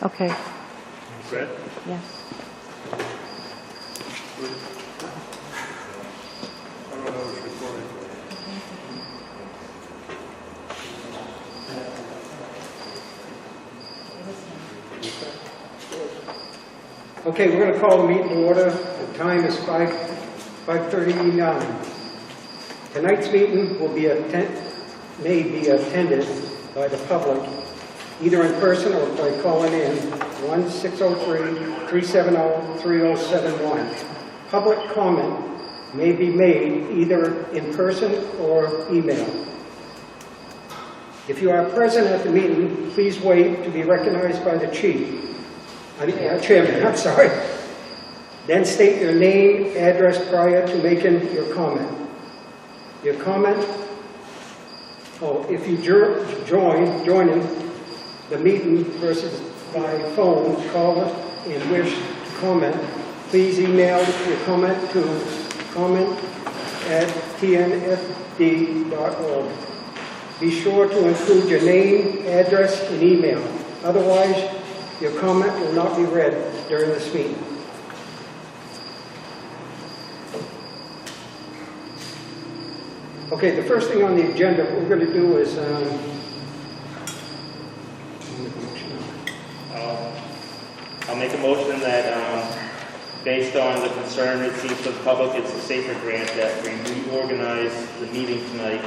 Okay, Fred? yes. I don't know who's recording. Okay, we're going to call the meeting to order. The time is 5:39. Tonight's meeting may be attended by the public, either in person or by calling in 1-603-370-3071. Public comment may be made either in person or email. If you are present at the meeting, please wait to be recognized by the chairman, I'm sorry. Then state your name, address prior to making your comment. Your comment, if you joining the meeting versus by phone, call and wish to comment, please email your comment to comment@tnfd.org. Be sure to include your name, address, and email. Otherwise, your comment will not be read during this meeting. Okay, the first thing on the agenda, what we're going to do is I'll make a motion that, based on the concern it seems to the public, it's a safer grant, that we reorganize the meeting tonight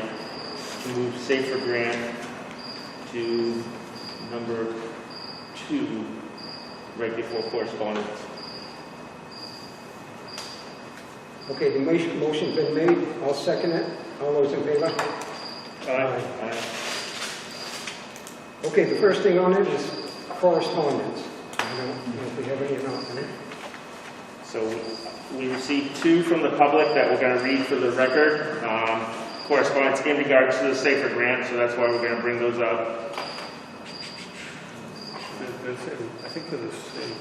to move safer grant to number 2, right before correspondence. okay, the motion's been made. I'll second it. All those in favor? Aye. Okay, the first thing on it is correspondence. I don't know if we have any or not. So we received 2 from the public that we're going to read for the record. Correspondence in regards to the safer grant, so that's why we're going to bring those up. I think they're the same.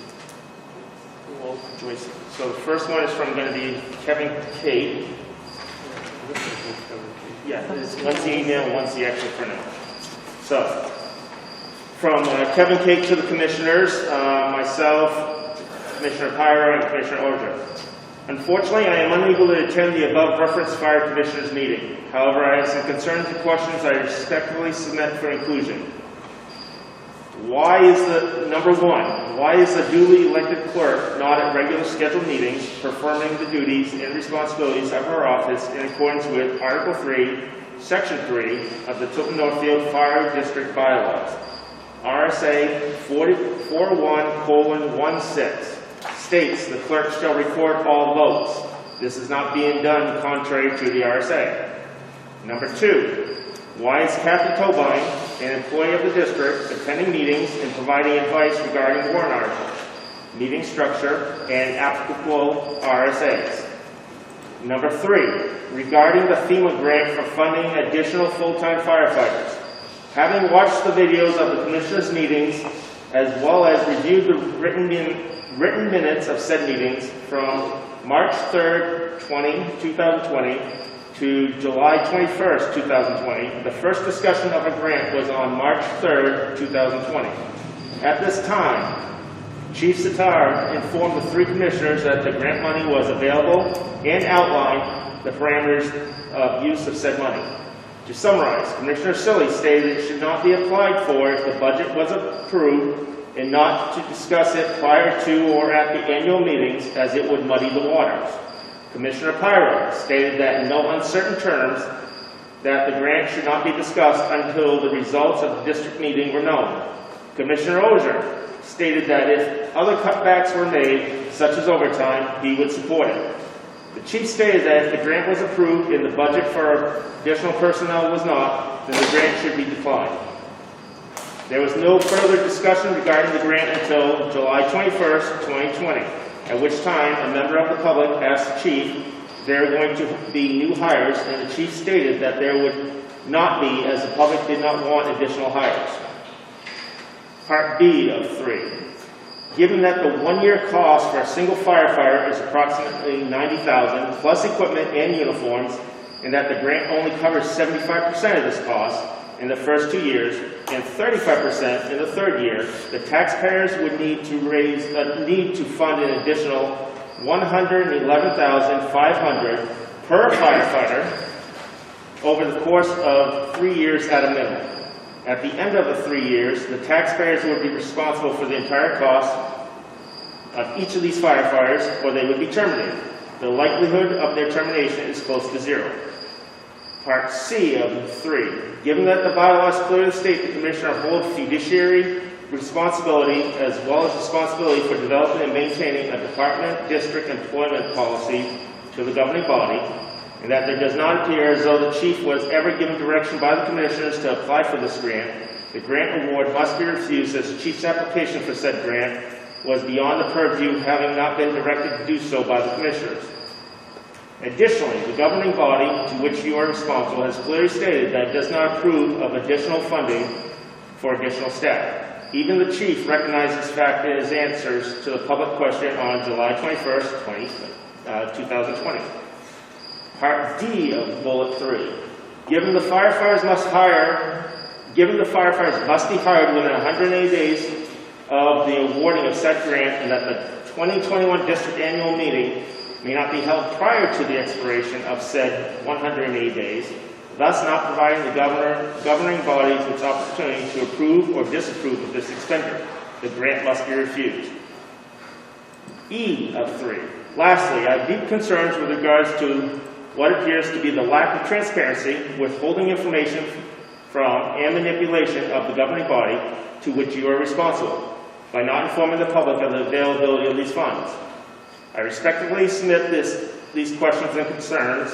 Well, Joyce. So the first one is from going to be Kevin Kate. Yeah, one's the email, one's the actual printout. So, from Kevin Cake to the commissioners, myself, Commissioner Pyro, and Commissioner Orger. Unfortunately, I am unable to attend the above referenced fire commissioners meeting. However, I have some concerns and questions I respectfully submit for inclusion. Why is the duly elected clerk not at regular scheduled meetings performing the duties and responsibilities of her office in accordance with Article 3, Section 3 of the Tilton Northfield Fire District Bylaws? RSA 41:16 states the clerk shall record all votes. This is not being done contrary to the RSA. Number 2. Why is Kathy Tobine, an employee of the district, attending meetings and providing advice regarding warrant articles, meeting structure, and applicable RSAs? Number 3, regarding the FEMA grant for funding additional full-time firefighters. Having watched the videos of the commissioners' meetings, as well as reviewed the written minutes of said meetings from March 3rd, 2020, to July 21st, 2020. The first discussion of a grant was on March 3rd, 2020. At this time, Chief Sitar informed the 3 commissioners that the grant money was available and outlined the parameters of use of said money. To summarize, Commissioner Silly stated it should not be applied for if the budget was approved and not to discuss it prior to or at the annual meetings, as it would muddy the waters. Commissioner Pyro stated that in no uncertain terms that the grant should not be discussed until the results of the district meeting were known. Commissioner Ozier stated that if other cutbacks were made, such as overtime, he would support it. The chief stated that if the grant was approved and the budget for additional personnel was not, then the grant should be declined. There was no further discussion regarding the grant until July 21st, 2020. At which time, a member of the public asked the chief if there were going to be new hires, and the chief stated that there would not be, as the public did not want additional hires. Part B of 3. Given that the 1-year cost for a single firefighter is approximately $90,000 plus equipment and uniforms, and that the grant only covers 75% of this cost, in the first 2 years and 35% in the third year, the taxpayers would need to fund an additional $111,500 per firefighter over the course of 3 years at a minimum. At the end of the 3 years, the taxpayers would be responsible for the entire cost of each of these firefighters, or they would be terminated. The likelihood of their termination is close to zero. Part C of 3. Given that the bylaws clearly state the Commissioner holds fiduciary responsibility as well as responsibility for developing and maintaining a department district employment policy to the governing body, and that there does not appear as though the Chief was ever given direction by the Commissioners to apply for this grant, the grant award must be refused as the Chief's application for said grant was beyond the purview, having not been directed to do so by the Commissioners. Additionally, the governing body to which you are responsible has clearly stated that it does not approve of additional funding for additional staff. Even the Chief recognized this fact in his answers to the public question on July 21st, 2020. Part D of Bullet 3. Given the firefighters must be hired within 180 days of the awarding of said grant, and that the 2021 district annual meeting may not be held prior to the expiration of said 180 days, thus not providing the governing body its opportunity to approve or disapprove of this expenditure. The grant must be refused. E of 3. Lastly, I have deep concerns with regards to what appears to be the lack of transparency, withholding information from, and manipulation of the governing body to which you are responsible, by not informing the public of the availability of these funds. I respectfully submit these questions and concerns.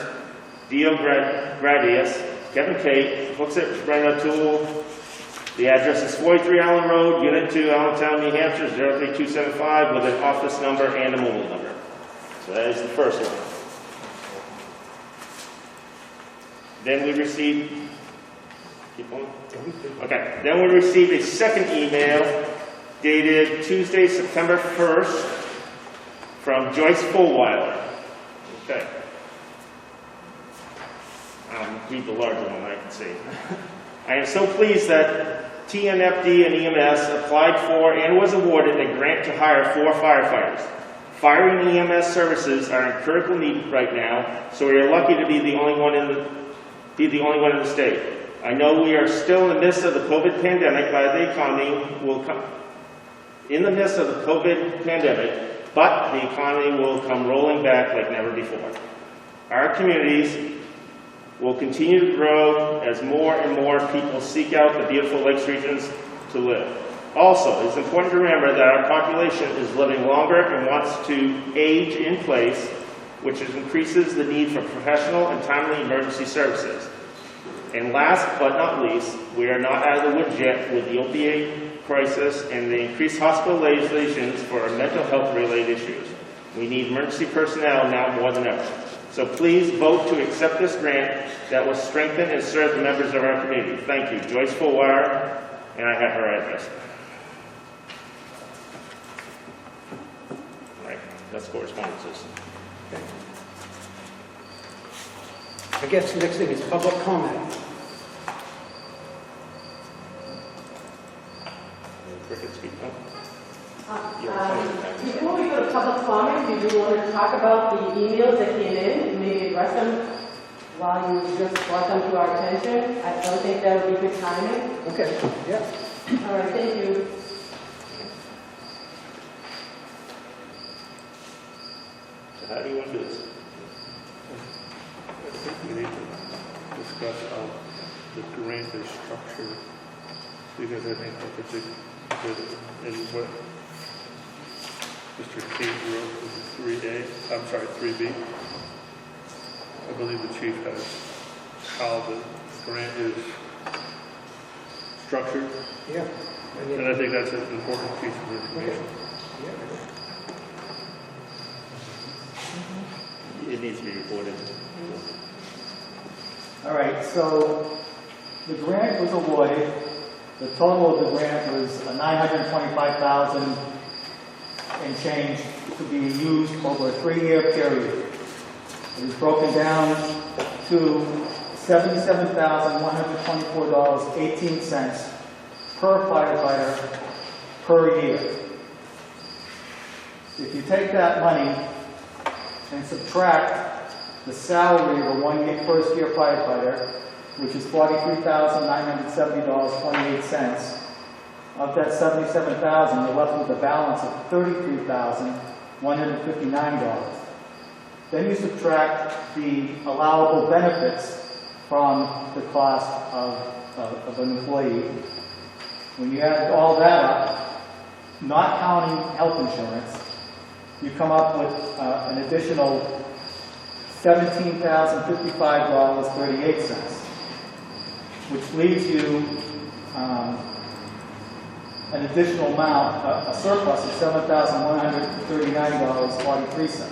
Dio Gradius, Kevin Tate, Hooksett Brenda Tool. The address is 43 Allen Road, Unit 2, Allentown, New Hampshire, 03275, with an office number and a mobile number. So that is the first one. Then we received, keep on? Okay. Then we received a second email dated Tuesday, September 1st, from Joyce Fulweiler. Okay. I'll read the larger one I can see. I am so pleased that Tnfd and EMS applied for and was awarded a grant to hire 4 firefighters. Fire and EMS services are in critical need right now, so we are lucky to be the only one in the state. I know we are still in the midst of the COVID pandemic, but the economy will come rolling back like never before. Our communities will continue to grow as more and more people seek out the beautiful lakes regions to live. Also, it's important to remember that our population is living longer and wants to age in place, which increases the need for professional and timely emergency services. And last but not least, we are not out of the woods yet with the opioid crisis and the increased hospitalizations for mental health related issues. We need emergency personnel now more than ever. So please vote to accept this grant that will strengthen and serve the members of our community. Thank you. Joyce Fulweiler, and I have her address. All right, that's correspondences. Okay. I guess the next thing is public comment. Cricket speak up. Before we go to public comment, did you want to talk about the emails that came in and maybe address them while you just brought them to our attention? I don't think that would be good timing. Okay, yeah. All right, thank you. So how do you want to do this? I think we need to discuss how the grant is structured, because I think that the and what Mr. Tate wrote in 3B. I believe the chief has how the grant is structured, Yeah. and I think that's an important piece of information. Yeah. It needs to be reported. All right, so the grant was awarded. The total of the grant was $925,000 and change to be used over a 3-year period. It was broken down to $77,124.18 per firefighter per year. If you take that money and subtract the salary of a first-year firefighter, which is $43,970.28, of that $77,000, you're left with a balance of $33,159. Then you subtract the allowable benefits from the cost of an employee. When you add all that up, not counting health insurance, you come up with an additional $17,055.38, which leaves you an additional amount, a surplus of $7,139.43.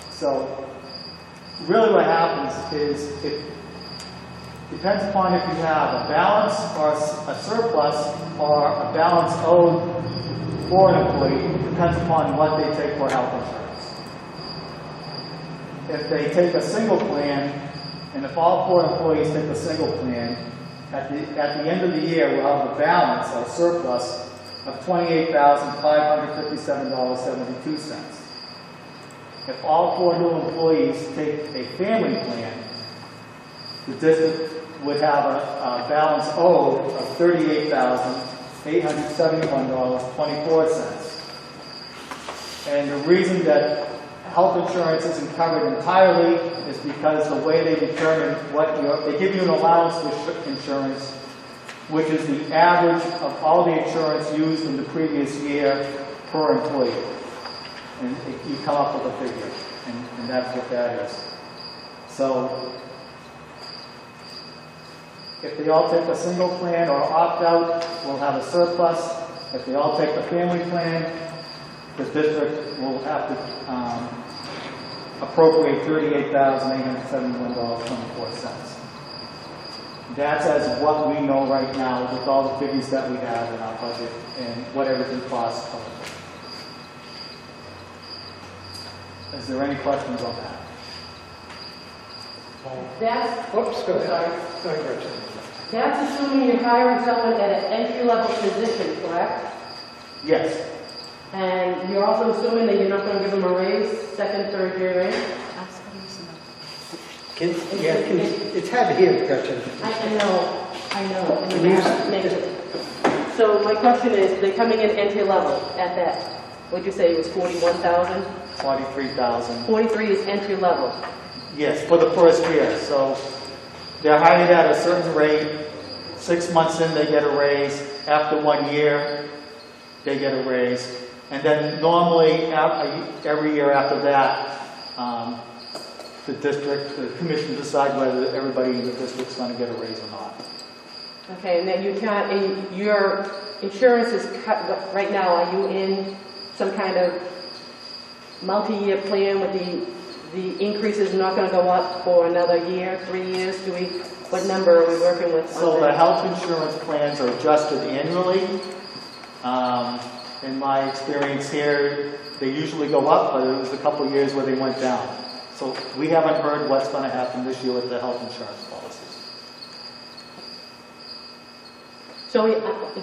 So, really what happens is it depends upon if you have a balance or a surplus or a balance owed for an employee. It depends upon what they take for health insurance. If they take a single plan, and if all 4 employees take a single plan, at the end of the year we'll have a balance or surplus of $28,557.72. If all 4 new employees take a family plan, the district would have a balance owed of $38,871.24. And the reason that health insurance isn't covered entirely is because the way they determine they give you an allowance for insurance, which is the average of all the insurance used in the previous year per employee. And you come up with a figure, and that's what that is. So, if they all take a single plan or opt out, we'll have a surplus. If they all take the family plan, the district will have to appropriate $38,871.24. That's as what we know right now with all the figures that we have in our budget and what everything costs. Is there any questions on that? That's, Oops, go ahead. sorry. Sorry, Gretchen. That's assuming you're hiring someone at an entry-level position, correct? Yes. And you're also assuming that you're not going to give them a raise, second, third year raise? It's hard to hear, Gretchen. I know, and you have to make it. So my question is, they're coming in entry-level at that, what'd you say, it was 41,000? 43,000. 43 is entry-level. Yes, for the first year. So they're hired at a certain rate. 6 months in, they get a raise. After 1 year, they get a raise. And then normally, every year after that, the commission decide whether everybody in the district's going to get a raise or not. Okay, and then you can't, your insurance is cut, right now, are you in some kind of multi-year plan with the increase is not going to go up for another year, 3 years? What number are we working with? So the health insurance plans are adjusted annually. In my experience here, they usually go up, but it was a couple of years where they went down. So we haven't heard what's going to happen this year with the health insurance policies. So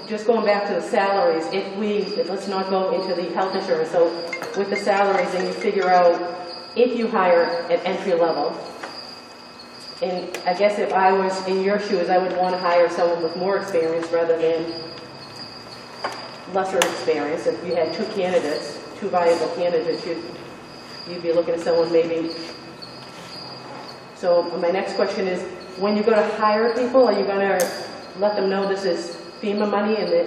just going back to the salaries, let's not go into the health insurance, so with the salaries and you figure out if you hire at entry level, and I guess if I was in your shoes, I would want to hire someone with more experience rather than lesser experience. If you had 2 candidates, 2 viable candidates, you'd be looking at someone maybe. So my next question is, when you go to hire people, are you going to let them know this is FEMA money and that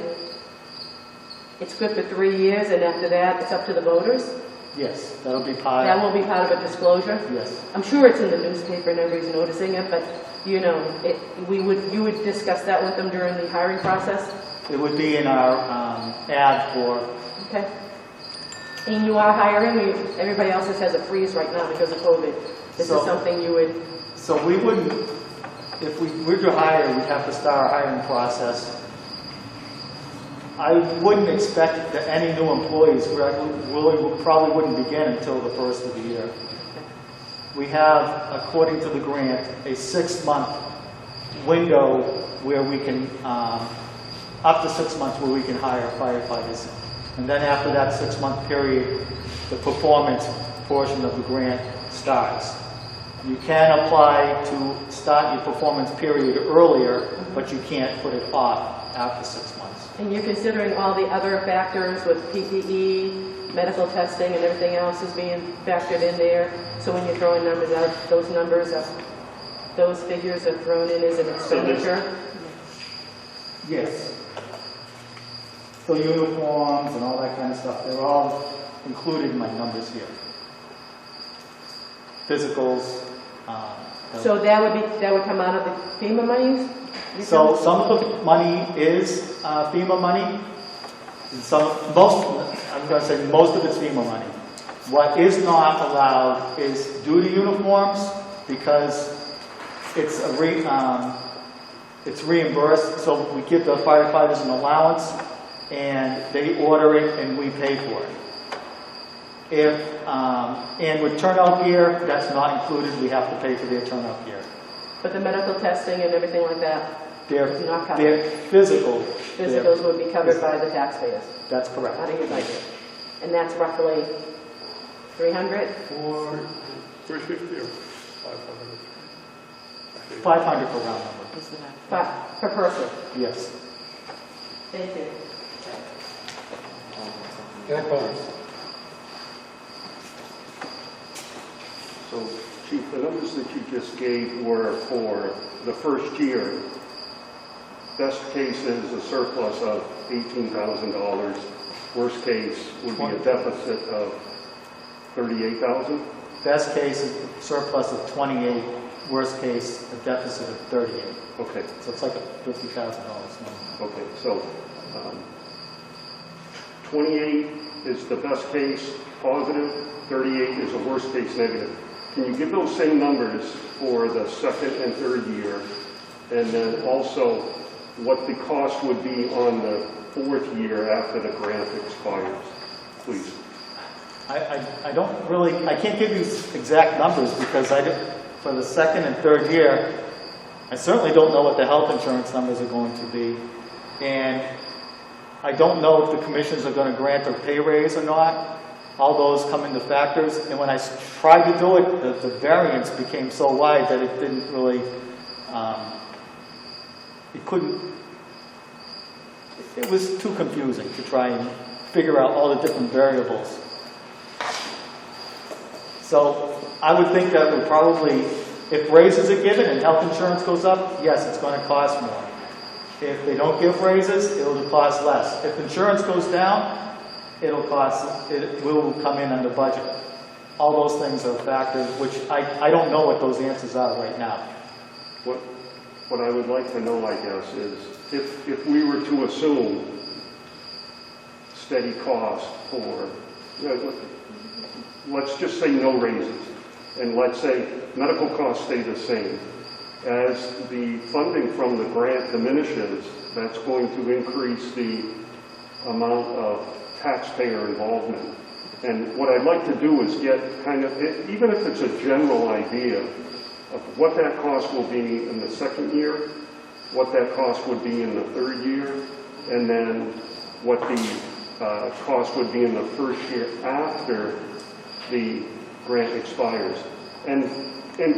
it's good for 3 years and after that it's up to the voters? Yes, that'll be part. That will be part of a disclosure? Yes. I'm sure it's in the newspaper and everybody's noticing it, but you you would discuss that with them during the hiring process? It would be in our ad for. Okay. And you are hiring, everybody else has a freeze right now because of COVID. This is something you would... So we wouldn't, if we were to hire, we'd have to start our hiring process. I wouldn't expect that any new employees probably wouldn't begin until the first of the year. we have, according to the grant, a 6-month window where we can, up to 6 months where we can hire firefighters. And then after that 6-month period, the performance portion of the grant starts. You can apply to start your performance period earlier, but you can't put it off after 6 months. And you're considering all the other factors with PPE, medical testing, and everything else is being factored in there. So when you're throwing numbers out, those figures are thrown in as an expenditure? Yes. So uniforms and all that kind of stuff, they're all included in my numbers here. Physicals. So that would come out of the FEMA monies? So some of the money is FEMA money. I'm going to say most of it's FEMA money. What is not allowed is duty uniforms because it's reimbursed. So we give the firefighters an allowance and they order it and we pay for it. And with turnout gear, that's not included. We have to pay for their turnout gear. But the medical testing and everything like that is not covered? Their Physicals would be covered by the taxpayers? That's correct. Out of your budget. And that's roughly 300? 350 or 500? 500 per round number. Per person? Yes. Thank you. That part. So, Chief, the numbers that you just gave were for the first year. Best case is a surplus of $18,000. Worst case would be a deficit of $38,000. Best case is a surplus of 28. Worst case, a deficit of 38. Okay, So it's like a $50,000 number. okay. So, 28 is the best case positive, 38 is a worst case negative. Can you give those same numbers for the second and third year? And then also what the cost would be on the fourth year after the grant expires, please? I don't really, I can't give you exact numbers because for the second and third year, I certainly don't know what the health insurance numbers are going to be. And I don't know if the commissions are going to grant a pay raise or not. All those come into factors. And when I tried to do it, the variance became so wide that it didn't really, it was too confusing to try and figure out all the different variables. So I would think that would probably, if raises are given and health insurance goes up, yes, it's going to cost more. If they don't give raises, it'll cost less. If insurance goes down, it will come in under budget. All those things are factors, which I don't know what those answers are right now. What I would like to know, I guess, is if we were to assume steady cost for, let's just say no raises, and let's say medical costs stay the same. As the funding from the grant diminishes, that's going to increase the amount of taxpayer involvement. And what I'd like to do is get kind of, even if it's a general idea of what that cost will be in the second year, what that cost would be in the third year, and then what the cost would be in the first year after the grant expires. And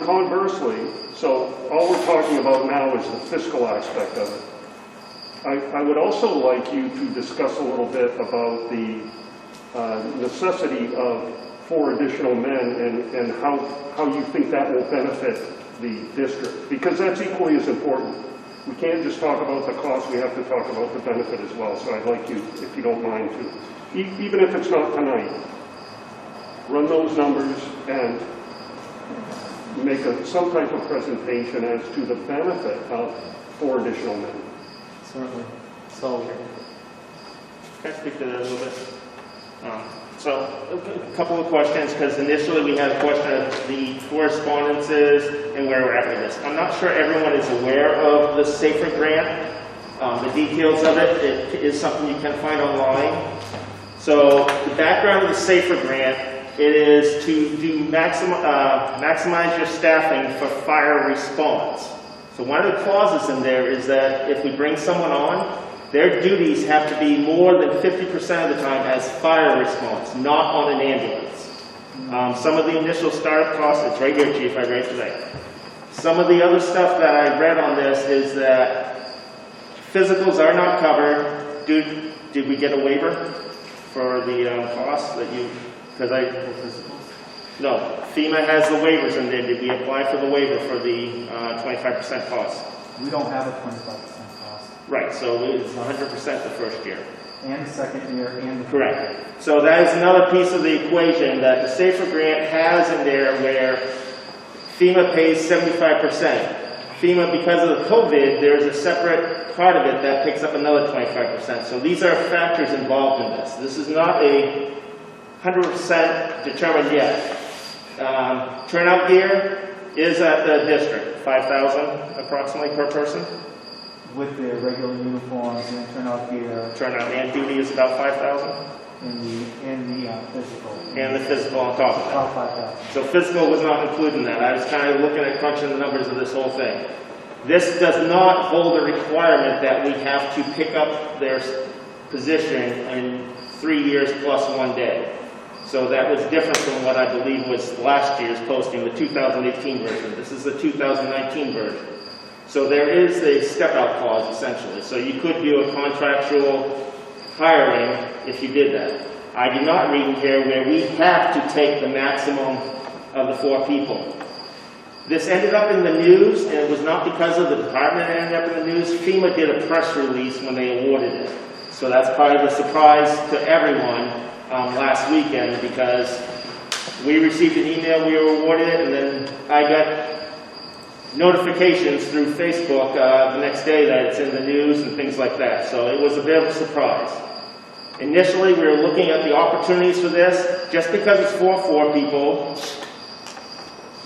conversely, so all we're talking about now is the fiscal aspect of it. I would also like you to discuss a little bit about the necessity of 4 additional men and how you think that will benefit the district, because that's equally as important. We can't just talk about the cost, we have to talk about the benefit as well. So I'd like you, if you don't mind, to, even if it's not tonight, run those numbers and make some type of presentation as to the benefit of 4 additional men. Certainly. So, Can I speak to that a little bit? So, a couple of questions, because initially we had a question of the correspondences and where we're at with this. I'm not sure everyone is aware of the SAFER grant. The details of it is something you can find online. So, the background of the SAFER grant it is to do maximize your staffing for fire response. So one of the clauses in there is that if we bring someone on, their duties have to be more than 50% of the time as fire response, not on an ambulance. Some of the initial startup costs, it's right here, Chief, I read today. Some of the other stuff that I read on this is that physicals are not covered. Did we get a waiver for the costs that you, no, FEMA has the waivers in there. Did we apply for the waiver for the 25% cost? We don't have a 25% cost. Right, so it's 100% the first year. And the second year, and the Correct. So that is another piece of the equation that the SAFER grant has in there where FEMA pays 75%. FEMA, because of the COVID, there's a separate part of it that picks up another 25%. So these are factors involved in this. This is not a 100% determined yet. Turnout gear is at the district, 5,000 approximately per person. with their regular uniforms and turnout gear Turnout and duty is about 5,000, and the physical. and the physical on top of that. About 5,000. So physical was not included in that. I was kind of looking at crunching the numbers of this whole thing. This does not hold a requirement that we have to pick up their position in 3 years plus 1 day. So that was different from what I believe was last year's posting, the 2018 version. This is the 2019 version. So there is a step-out clause, essentially. So you could do a contractual hiring if you did that. I did not read in here where we have to take the maximum of the 4 people. This ended up in the news, and it was not because of the department that ended up in the news. FEMA did a press release when they awarded it. So that's probably the surprise to everyone last weekend, because we received an email, we were awarded it, and then I got notifications through Facebook the next day that it's in the news and things like that. So it was a bit of a surprise. Initially, we were looking at the opportunities for this. Just because it's for 4 people,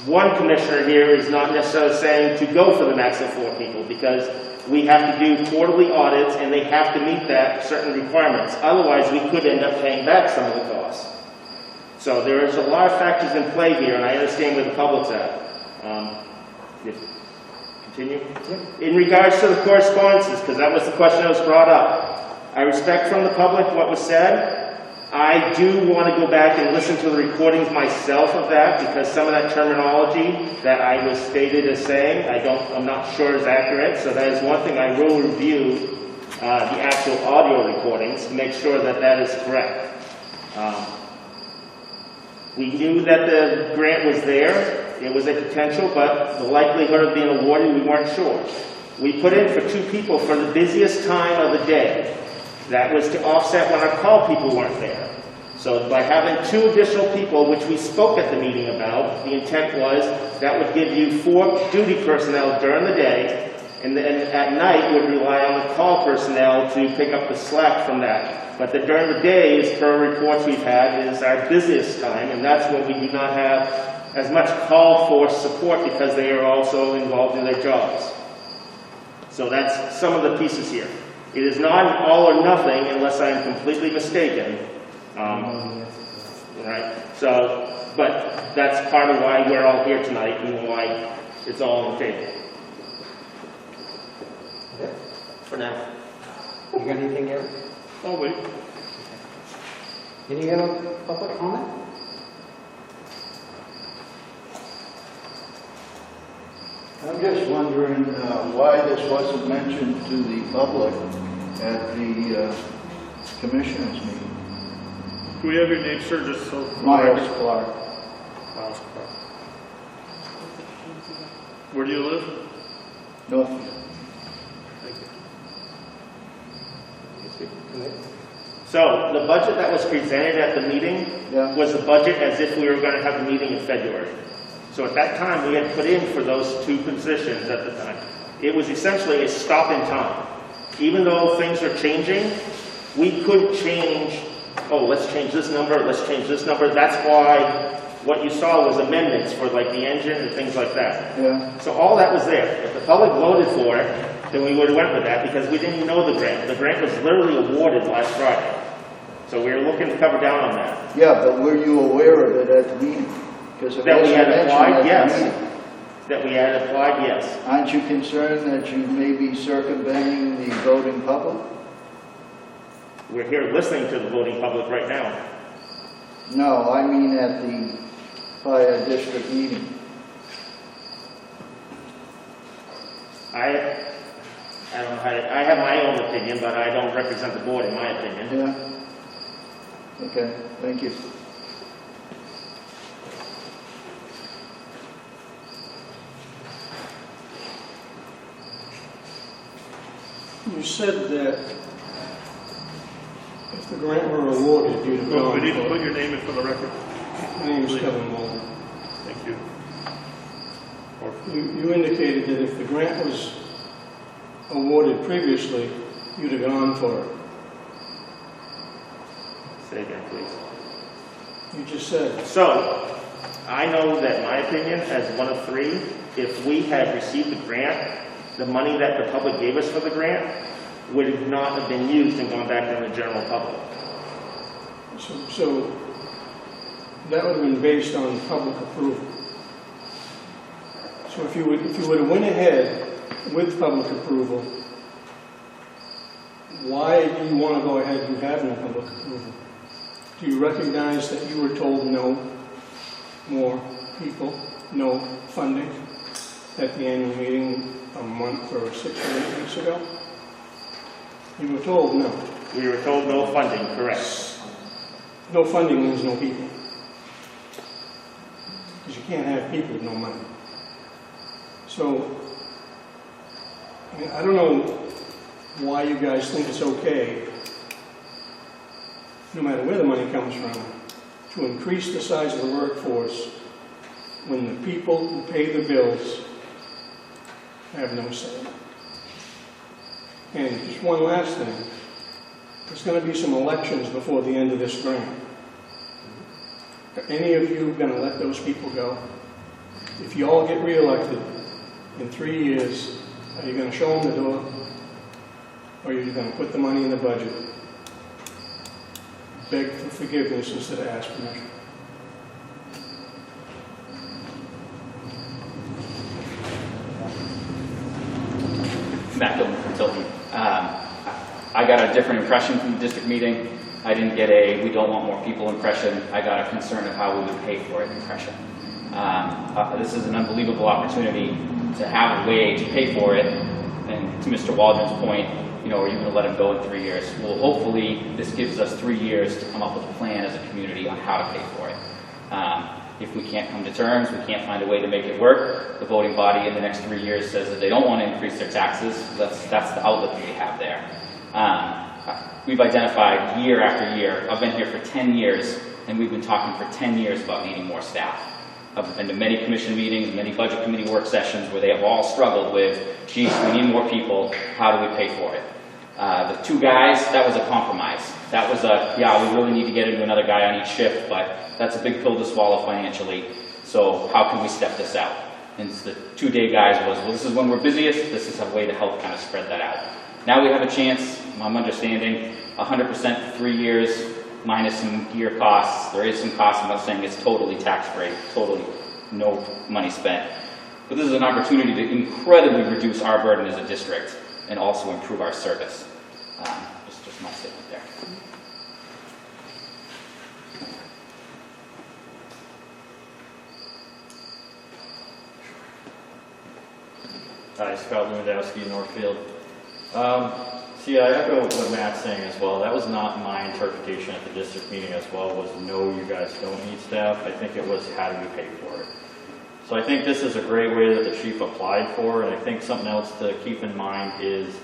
one commissioner here is not necessarily saying to go for the max of 4 people, because we have to do quarterly audits and they have to meet that certain requirements. Otherwise, we could end up paying back some of the costs. So there is a lot of factors in play here, and I understand where the public's at. Continue? Yeah. In regards to the correspondences, because that was the question that was brought up, I respect from the public what was said. I do want to go back and listen to the recordings myself of that, because some of that terminology that I was stated as saying, I'm not sure is accurate. So that is one thing I will review, the actual audio recordings to make sure that that is correct. We knew that the grant was there. It was a potential, but the likelihood of being awarded, we weren't sure. We put in for 2 people for the busiest time of the day. That was to offset when our call people weren't there. So by having 2 additional people, which we spoke at the meeting about, the intent was that would give you 4 duty personnel during the day, and then at night would rely on the call personnel to pick up the slack from that. But during the day, as per reports we've had, is our busiest time, and that's when we do not have as much call force support, because they are also involved in their jobs. So that's some of the pieces here. It is not an all or nothing unless I am completely mistaken. Right? So, but that's part of why we're all here tonight and why it's all on the table. Okay. For now. You got anything, Eric? Oh, wait. Any other public comment? I'm just wondering why this wasn't mentioned to the public at the commissioners meeting. Do we have your name, sir, just so? Miles Clark. Miles Clark. Where do you live? Northfield. Thank you. So the budget that was presented at the meeting was the budget as if we were going to have a meeting in February. So at that time, we had put in for those 2 positions at the time. It was essentially a stop in time. Even though things are changing, we could change, oh, let's change this number, let's change this number. That's why what you saw was amendments for like the engine and things like that. Yeah. So all that was there. If the public voted for it, then we would have went with that, because we didn't know the grant. The grant was literally awarded last Friday. So we were looking to cover down on that. Yeah, but were you aware of it at the meeting? Because it That we wasn't had mentioned applied, at the yes. meeting. That we had applied, yes. Aren't you concerned that you may be circumventing the voting public? We're here listening to the voting public right now. No, I mean at the fire district meeting. I don't know I have my own opinion, but I don't represent the board in my opinion. Yeah? Okay, thank you. You said that if the grant were awarded, you'd have Well, gone we need to for put it. your name in for the record. My name's Kevin Mulder. Thank you. Or- You indicated that if the grant was awarded previously, you'd have gone for it. Say again, please. You just said, So, I know that my opinion, as one of three, if we had received the grant, the money that the public gave us for the grant would not have been used and gone back to the general public. so that would have been based on public approval. So if you would have went ahead with public approval, why do you want to go ahead and have no public approval? Do you recognize that you were told no more people, no funding at the annual meeting a month or 6 or 8 weeks ago? You were told no. We were told no funding, correct. No funding means no people. Because you can't have people with no money. So, I don't know why you guys think it's okay, no matter where the money comes from, to increase the size of the workforce when the people who pay the bills have no say. And just one last thing. There's going to be some elections before the end of this grant. Are any of you going to let those people go? If you all get reelected in 3 years, are you going to show them the door? Or are you going to put the money in the budget? Beg for forgiveness instead of ask permission. Matt Gilman from Tilton. I got a different impression from the district meeting. I didn't get a "we don't want more people" impression. I got a concern of how we would pay for it impression. This is an unbelievable opportunity to have a way to pay for it. And to Mr. Waldron's point, you know, are you going to let him go in 3 years? Well, hopefully this gives us 3 years to come up with a plan as a community on how to pay for it. If we can't come to terms, we can't find a way to make it work, the voting body in the next 3 years says that they don't want to increase their taxes. That's the outlet that we have there. We've identified year after year. I've been here for 10 years, and we've been talking for 10 years about needing more staff. I've been to many commission meetings, many budget committee work sessions where they have all struggled with, geez, we need more people, how do we pay for it? The 2 guys, that was a compromise. That was yeah, we really need to get into another guy on each shift, but that's a big pill to swallow financially, so how can we step this out? And the 2-day guys was, well, this is when we're busiest, this is a way to help kind of spread that out. Now we have a chance, I'm understanding, 100% for 3 years, minus some gear costs. There is some cost, I'm not saying it's totally tax-free, totally no money spent. But this is an opportunity to incredibly reduce our burden as a district and also improve our service. Just my statement there. Hi, Scott Lewandowski, Northfield. See, I echo what Matt's saying as well. That was not my interpretation at the district meeting as well, was no, you guys don't need staff. I think it was how do we pay for it. So I think this is a great way that the chief applied for, and I think something else to keep in mind is,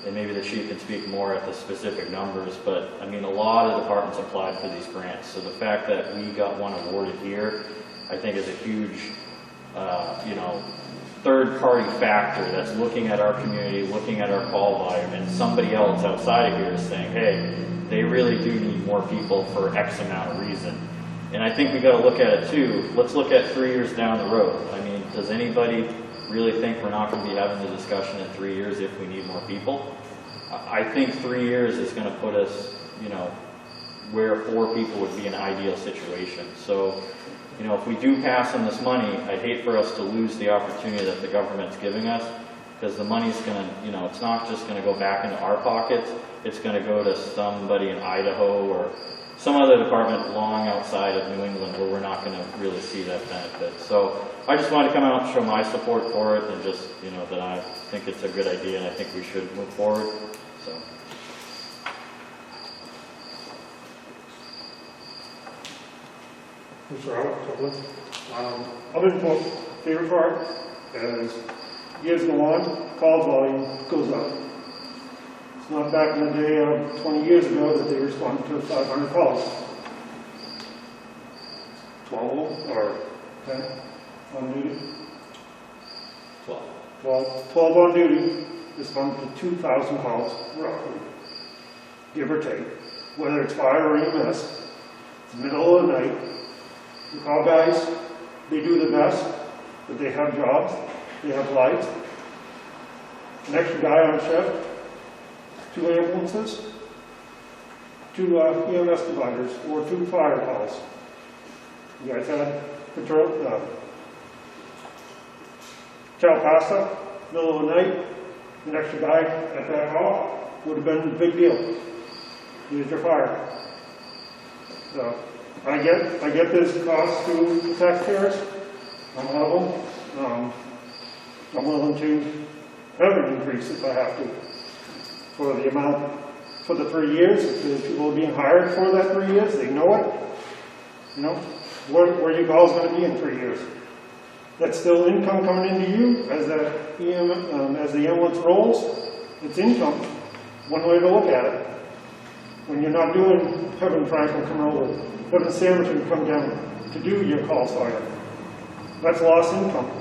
and maybe the chief can speak more at the specific numbers, but I mean, a lot of departments applied for these grants. So the fact that we got one awarded here, I think is a huge, you know, third-party factor that's looking at our community, looking at our call volume, and somebody else outside of here is saying, hey, they really do need more people for X amount of reason. And I think we got to look at it too. Let's look at 3 years down the road. I mean, does anybody really think we're not going to be having the discussion in 3 years if we need more people? I think 3 years is going to put us, you know, where 4 people would be an ideal situation. So, you know, if we do pass on this money, I'd hate for us to lose the opportunity that the government's giving us, because the money's going to, you know, it's not just going to go back into our pockets, it's going to go to somebody in Idaho or some other department long outside of New England where we're not going to really see that benefit. So I just wanted to come out and show my support for it, and just, you know, that I think it's a good idea and I think we should move forward. So. Mr. Howard, other than my favorite part, as years go on, call volume goes up. It's not back in the day of 20 years ago that they responded to 500 calls. 12 or 10 on duty. 12 on duty responded to 2,000 calls roughly, give or take. Whether it's fire or EMS, it's the middle of the night. The call guys, they do the best, but they have jobs, they have lives. An extra guy on shift, 2 ambulances, 2 EMS providers, or 2 fire calls. You guys had patrol, Cal Pasta, middle of the night, an extra guy at that call would have been a big deal. Use your fire. So I get this cost to the taxpayers. I'm one of them. I'm willing to have an increase if I have to. For the amount, for the 3 years, if the people are being hired for that 3 years, they know it. You know, where your call is going to be in 3 years. That's still income coming into you as as the ambulance rolls. It's income. One way to look at it. When you're not doing Kevin Franklin come over, putting a sandwich and come down to do your calls for you. That's lost income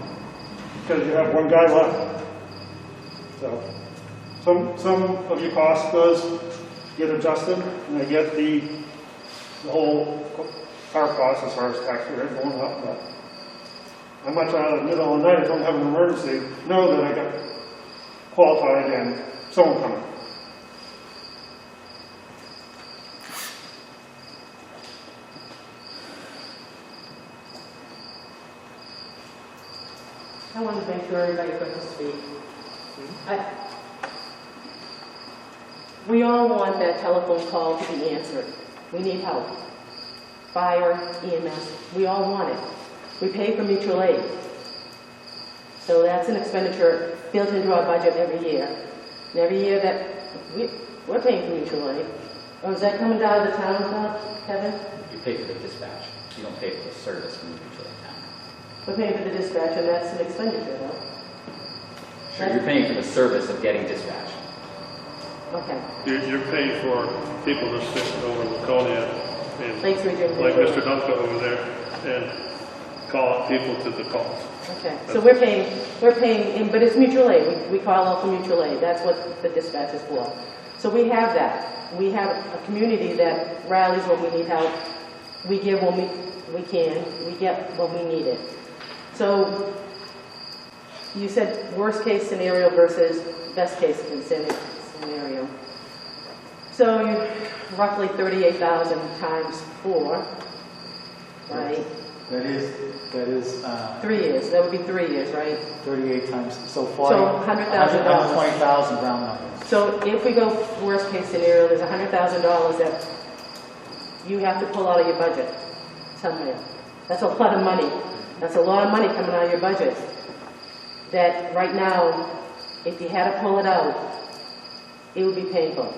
because you have one guy left. So some of your cost does get adjusted, and I get the whole car cost as far as taxpayers going up. But I'm much rather in the middle of the night, if I don't have an emergency, know that I got qualified and someone coming. I want to make sure everybody got to speak. We all want that telephone call to be answered. We need help. Fire, EMS, we all want it. We pay for mutual aid. So that's an expenditure built into our budget every year. And every year that we're paying for mutual aid. Oh, is that coming down to the town account, Kevin? You pay for the dispatch. You don't pay for the service from the utility town. We're paying for the dispatch, and that's an expenditure, though. Sure, you're paying for the service of getting dispatch. Okay. You're paying for people to sit over Laconia and Lakes Region. like Mr. Duncan over there and call out people to the calls. Okay, so we're paying, but it's mutual aid. We call out for mutual aid. That's what the dispatch is for. So we have that. We have a community that rallies when we need help. We give when we can. We get when we need it. So you said worst case scenario versus best case scenario. So you roughly 38,000 times 4, right? That is 3 years. That would be 3 years, right? 38 times, so 40. So $100,000. 120,000 round numbers. So if we go worst case scenario, there's $100,000 that you have to pull out of your budget somewhere. That's a lot of money. That's a lot of money coming out of your budget. That right now, if you had to pull it out, it would be painful.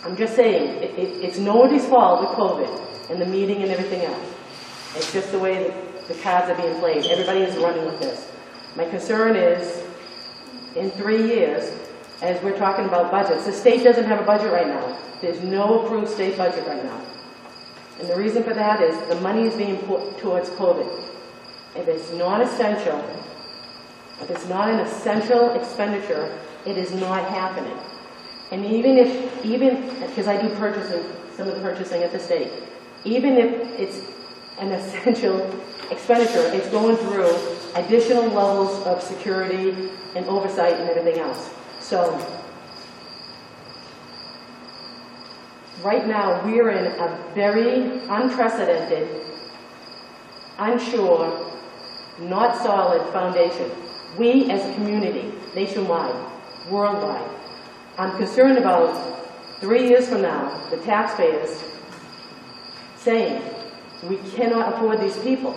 I'm just saying, it's nobody's fault with COVID and the meeting and everything else. It's just the way the cards are being played. Everybody is running with this. My concern is, in 3 years, as we're talking about budgets, the state doesn't have a budget right now. There's no approved state budget right now. And the reason for that is the money is being put towards COVID. If it's not essential, if it's not an essential expenditure, it is not happening. And even because I do purchasing, some of the purchasing at the state, even if it's an essential expenditure, it's going through additional levels of security and oversight and everything else. So right now, we're in a very unprecedented, unsure, not solid foundation. We as a community, nationwide, worldwide, I'm concerned about 3 years from now, the taxpayers saying, we cannot afford these people.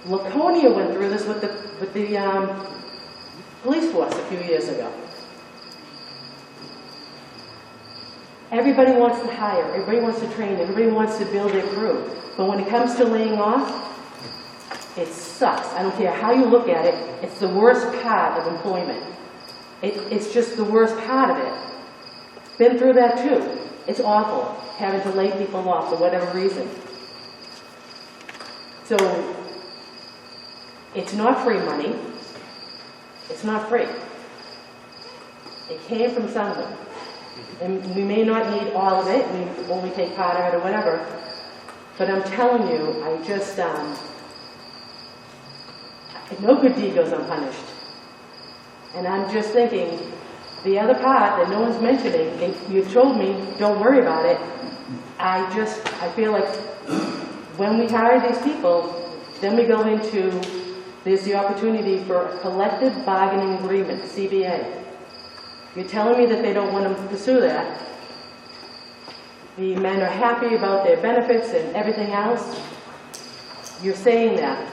Laconia went through this with the police force a few years ago. Everybody wants to hire, everybody wants to train, everybody wants to build their crew. But when it comes to laying off, it sucks. I don't care how you look at it, it's the worst part of employment. It's just the worst part of it. Been through that too. It's awful, having to lay people off for whatever reason. So, it's not free money. It's not free. It came from somewhere. And we may not need all of it, we only take part of it or whatever. But I'm telling you, I just, no good deed goes unpunished. And I'm just thinking, the other part that no one's mentioning, and you told me, don't worry about it, I feel like when we hire these people, then we go into, there's the opportunity for a collective bargaining agreement, CBA. You're telling me that they don't want to pursue that. The men are happy about their benefits and everything else. You're saying that.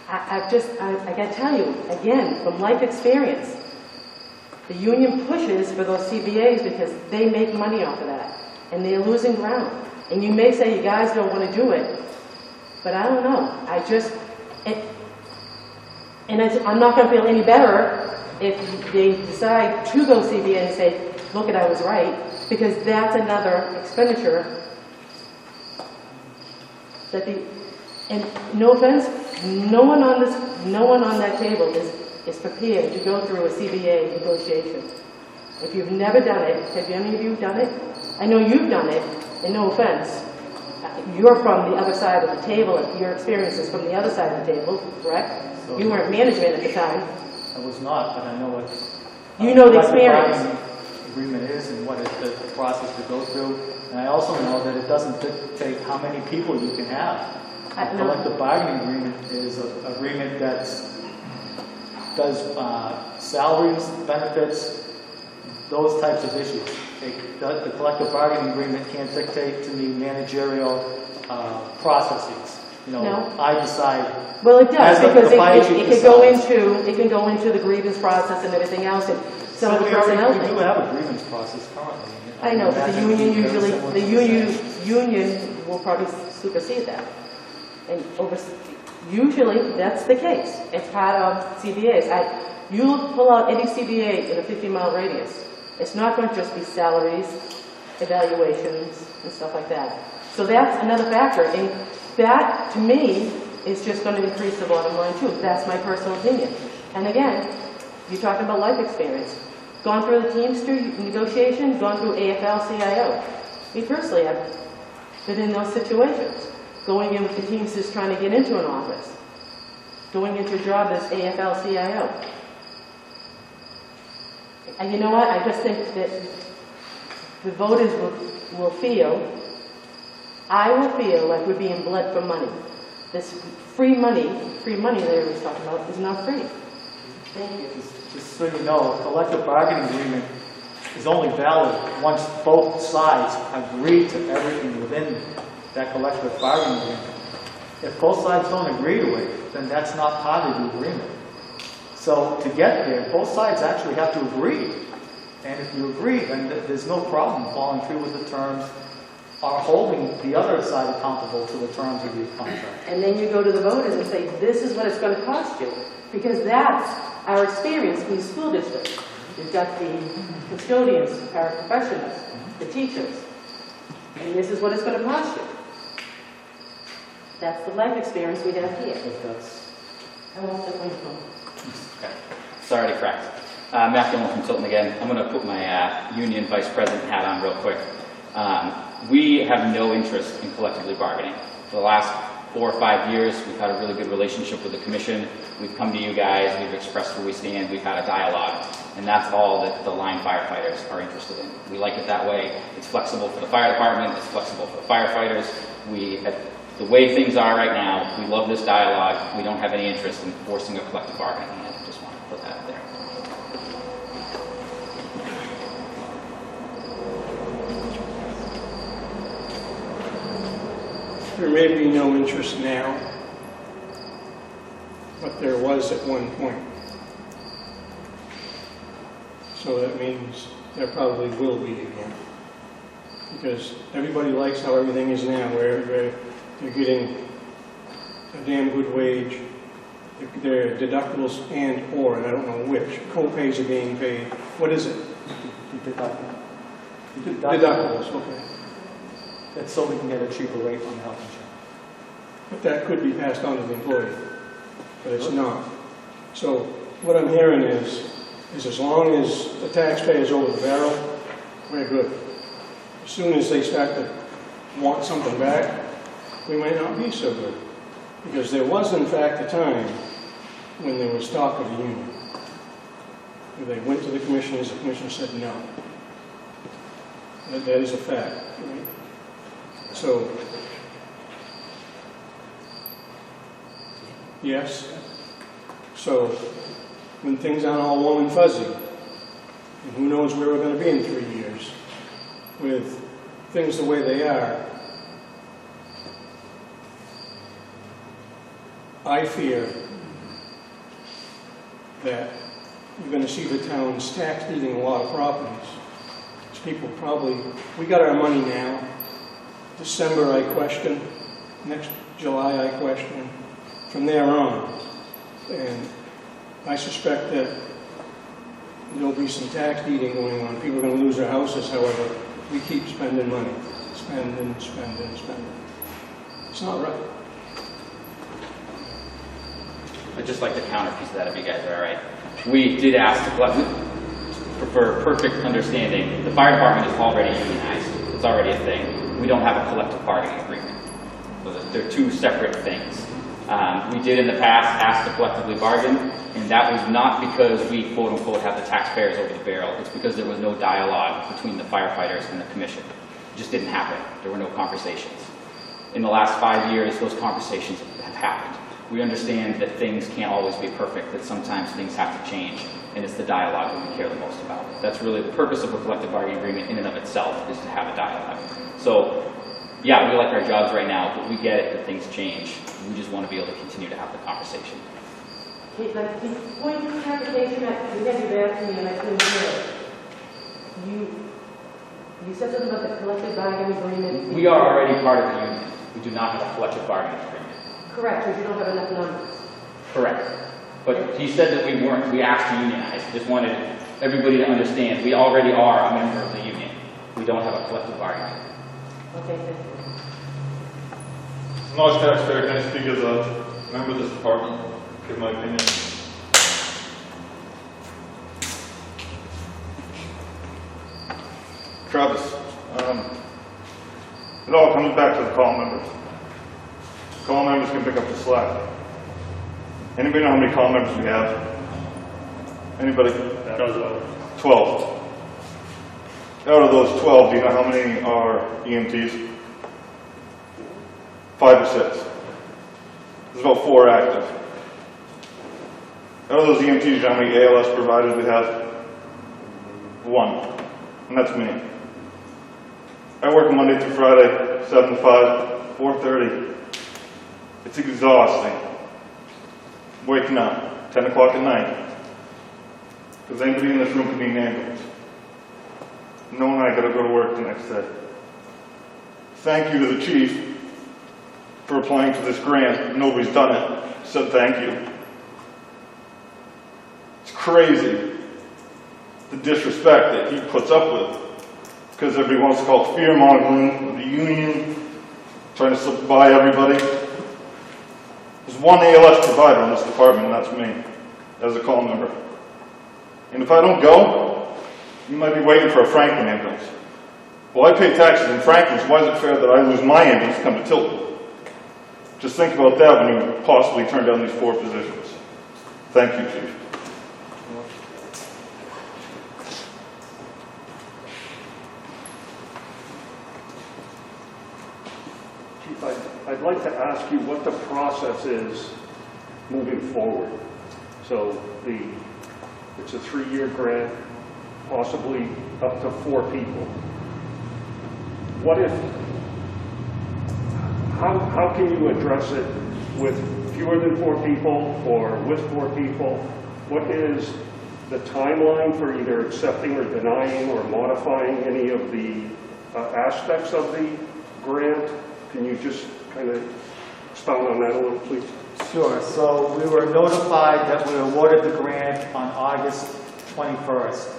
I got to tell you, again, from life experience, the union pushes for those CBAs because they make money off of that, and they're losing ground. And you may say you guys don't want to do it, but I don't know. I'm not going to feel any better if they decide to go CBA and say, look, I was right, because that's another expenditure that and no offense, no one on that table is prepared to go through a CBA negotiation. If you've never done it, have any of you done it? I know you've done it, and no offense. You're from the other side of the table, and your experience is from the other side of the table, correct? So you weren't management at the time. I was not, but I know what you know the experience. The agreement is and what the process to go through. And I also know that it doesn't dictate how many people you can have. A collective bargaining agreement is an agreement that does salaries, benefits, those types of issues. The collective bargaining agreement can't dictate to me managerial processes. No. I decide. Well, it does, because it can go into the grievance process and everything else, and some of the personnel We do things. have a grievance process currently. I know, but the union will probably supersede that. And usually, that's the case. It's part of CBAs. You pull out any CBA in a 50-mile radius. It's not going to just be salaries, evaluations, and stuff like that. So that's another factor. And that, to me, is just going to increase the bottom line, too. That's my personal opinion. And again, you're talking about life experience. Gone through the Teamster negotiation, gone through AFL-CIO. Me personally, I've been in those situations. Going in with the Teamsters trying to get into an office. Going into a job as AFL-CIO. And you know what? I just think that the voters will feel, I will feel like we're being bled for money. This free money that everyone's talking about is not free. Thank you. Just so you know, a collective bargaining agreement is only valid once both sides agree to everything within that collective bargaining agreement. If both sides don't agree to it, then that's not part of the agreement. So to get there, both sides actually have to agree. And if you agree, then there's no problem following through with the terms or holding the other side accountable to the terms of your contract. And then you go to the voters and say, this is what it's going to cost you. Because that's our experience in the school district. You've got the custodians, paraprofessionals, the teachers. And this is what it's going to cost you. That's the life experience we have here. I won't step away from. Okay. Sorry to correct. Matt Gilman from Tilton again. I'm going to put my union vice president hat on real quick. We have no interest in collectively bargaining. For the last 4 or 5 years, we've had a really good relationship with the commission. We've come to you guys, we've expressed where we stand, we've had a dialogue. and that's all that the line firefighters are interested in. We like it that way. It's flexible for the fire department, it's flexible for the firefighters. The way things are right now, we love this dialogue. We don't have any interest in forcing a collective bargaining hand. I just want to put that out there. There may be no interest now, but there was at one point. So that means there probably will be again. Because everybody likes how everything is now, where they're getting a damn good wage, their deductibles and/or, and I don't know which, co-pays are being paid. What is it? Deductibles, okay. That's so we can get a cheaper rate on health insurance. But that could be passed on to the employee, but it's not. So what I'm hearing is as long as the taxpayer's over the barrel, we're good. As soon as they start to want something back, we might not be so good. Because there was, in fact, a time when there was talk of a union. They went to the commissioners said no. That is a fact. Right? So, yes. So, when things aren't all warm and fuzzy, and who knows where we're going to be in 3 years, with things the way they are, I fear that you're going to see the town's tax eating a lot of properties. People probably, we got our money now. December I question, next July I question, from there on. And I suspect that there'll be some tax eating going on. People are going to lose their houses, however, we keep spending money. Spending. It's not right. I'd just like to counterpiece that if you guys are all right. We did ask to collect, for perfect understanding, the fire department is already unionized. It's already a thing. We don't have a collective bargaining agreement. So they're two separate things. We did in the past ask to collectively bargain, and that was not because we quote unquote have the taxpayers over the barrel. It's because there was no dialogue between the firefighters and the commission. It just didn't happen. There were no conversations. In the last 5 years, those conversations have happened. We understand that things can't always be perfect, that sometimes things have to change, and it's the dialogue that we care the most about. That's really the purpose of a collective bargaining agreement in and of itself, is to have a dialogue. So, yeah, we like our jobs right now, but we get it that things change. We just want to be able to continue to have the conversation. Okay, but the point of clarification that you had you back to me and I couldn't hear it. You said something about the collective bargaining agreement. We are already part of the union. We do not have a collective bargaining agreement. Correct, because you don't have enough numbers. Correct. But he said that we asked to unionize. Just wanted everybody to understand, we already are a member of the union. We don't have a collective bargaining. Okay, thank you. Large taxpayer, can I speak as a member of this department? Give my opinion. Travis, it all comes back to the call members. Call members can pick up the slack. Anybody know how many call members we have? Anybody? 12. Out of those 12, do you know how many are EMTs? 5 or 6. There's about 4 active. Out of those EMTs, do you know how many ALS providers we have? 1. And that's me. I work Monday through Friday, 7 to 5, 4:30. It's exhausting. Waking up, 10 o'clock at night. Because anybody in this room could be an ambulance. Knowing I gotta go to work the next day. Thank you to the chief for applying for this grant. Nobody's done it. Said thank you. It's crazy the disrespect that he puts up with. Because everybody wants to call it fear-mongering with the union, trying to slip by everybody. There's one ALS provider in this department, and that's me, as a call member. And if I don't go, you might be waiting for a Franklin ambulance. Well, I pay taxes in Franklin, so why is it fair that I lose my ambulance to come to Tilton? Just think about that when you possibly turn down these 4 positions. Thank you, Chief. I'd like to ask you what the process is moving forward. So it's a 3-year grant, possibly up to 4 people. What if, how can you address it with fewer than 4 people or with 4 people? What is the timeline for either accepting or denying or modifying any of the aspects of the grant? Can you just kind of expound on that a little, please? Sure. So we were notified that we awarded the grant on August 21st.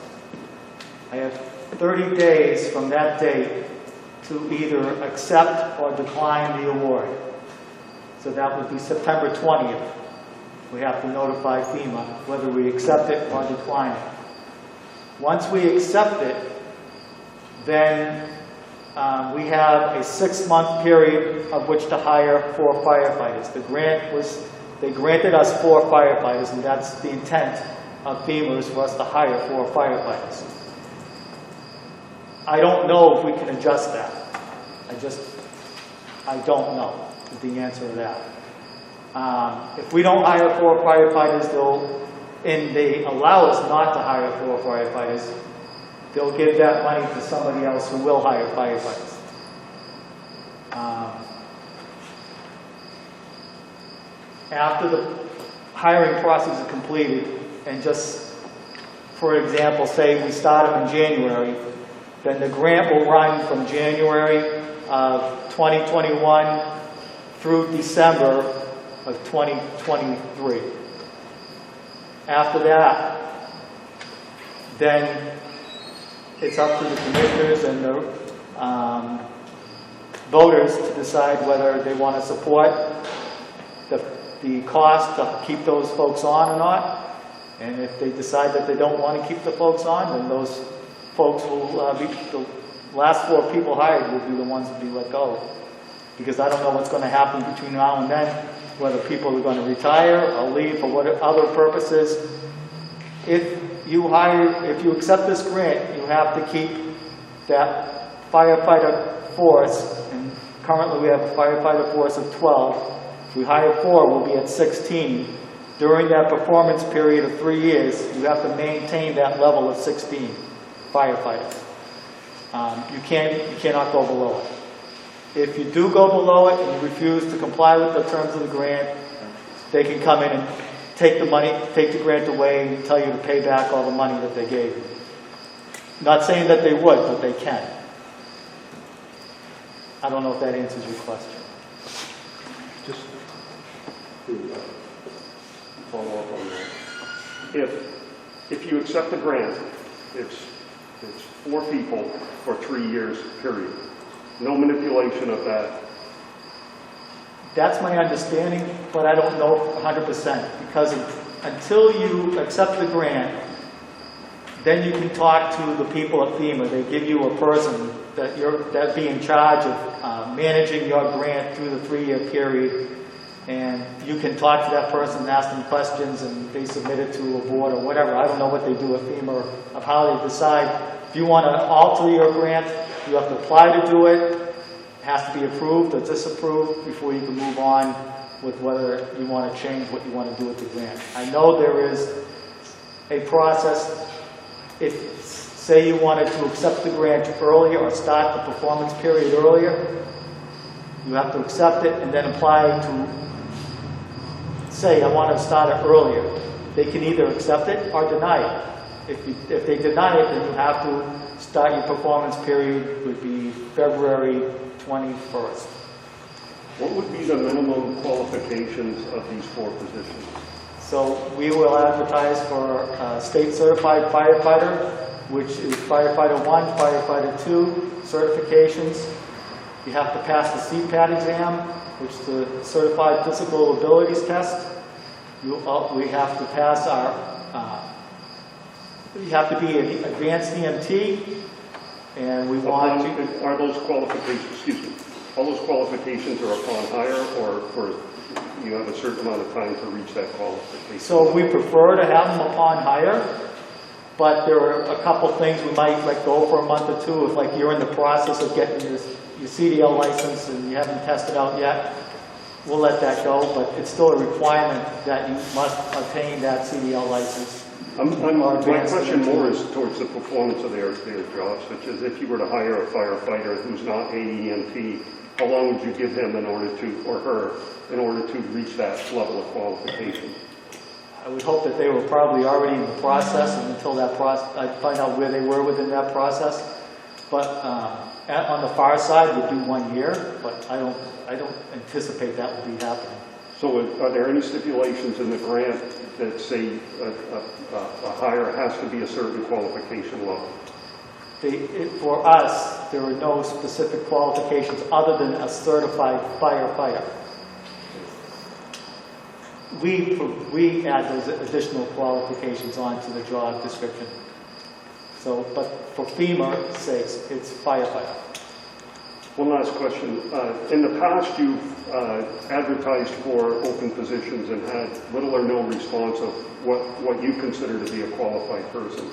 I have 30 days from that date to either accept or decline the award. So that would be September 20th. We have to notify FEMA whether we accept it or decline it. Once we accept it, then we have a 6-month period of which to hire 4 firefighters. They granted us 4 firefighters, and that's the intent of FEMA, is for us to hire 4 firefighters. I don't know if we can adjust that. I don't know the answer to that. If we don't hire 4 firefighters, and they allow us not to hire 4 firefighters, they'll give that money to somebody else who will hire firefighters. After the hiring process is completed, and just for example, say we start them in January, then the grant will run from January of 2021 through December of 2023. After that, then it's up to the commissioners and the voters to decide whether they want to support the cost to keep those folks on or not. And if they decide that they don't want to keep the folks on, then those folks will be, the last 4 people hired will be the ones to be let go. Because I don't know what's going to happen between now and then, whether people are going to retire or leave for what other purposes. If you accept this grant, you have to keep that firefighter force, and currently we have a firefighter force of 12. If we hire 4, we'll be at 16. During that performance period of 3 years, you have to maintain that level of 16 firefighters. You cannot go below it. If you do go below it and you refuse to comply with the terms of the grant, they can come in and take the money, take the grant away, and tell you to pay back all the money that they gave you. Not saying that they would, but they can. I don't know if that answers your question. Just to follow up on that. If you accept the grant, it's 4 people for 3 years, period. No manipulation of that. That's my understanding, but I don't know 100%, because until you accept the grant, then you can talk to the people at FEMA. They give you a person that be in charge of managing your grant through the 3-year period, and you can talk to that person and ask them questions, and they submit it to a board or whatever. I don't know what they do at FEMA, of how they decide. If you want to alter your grant, you have to apply to do it. It has to be approved or disapproved before you can move on with whether you want to change what you want to do with the grant. I know there is a process. If, say you wanted to accept the grant earlier or start the performance period earlier, you have to accept it and then apply to, say, I want to start it earlier. They can either accept it or deny it. If they deny it, then you have to start your performance period would be February 21st. What would be the minimum qualifications of these 4 positions? So we will advertise for state certified firefighter, which is firefighter 1, firefighter 2 certifications. You have to pass the CPAT exam, which is the certified physical abilities test. We have to pass you have to be an advanced EMT, and we want to... Are those qualifications, excuse me, all those qualifications are upon hire, or for you have a certain amount of time to reach that qualification? So we prefer to have them upon hire, but there are a couple things we might let go for a month or 2 if, like, you're in the process of getting your CDL license and you haven't tested out yet, we'll let that go, but it's still a requirement that you must obtain that CDL license. My question more is towards the performance of their jobs, such as if you were to hire a firefighter who's not AEMT, how long would you give him in order to, or her, in order to reach that level of qualification? I would hope that they were probably already in the process, and until that process, I'd find out where they were within that process. But on the far side, we'd do 1 year, but I don't anticipate that will be happening. So are there any stipulations in the grant that say a hire has to be a certain qualification level? For us, there are no specific qualifications other than a certified firefighter. We add those additional qualifications onto the job description. So, but for FEMA's sakes, it's firefighter. One last question. In the past, you've advertised for open positions and had little or no response of what you consider to be a qualified person.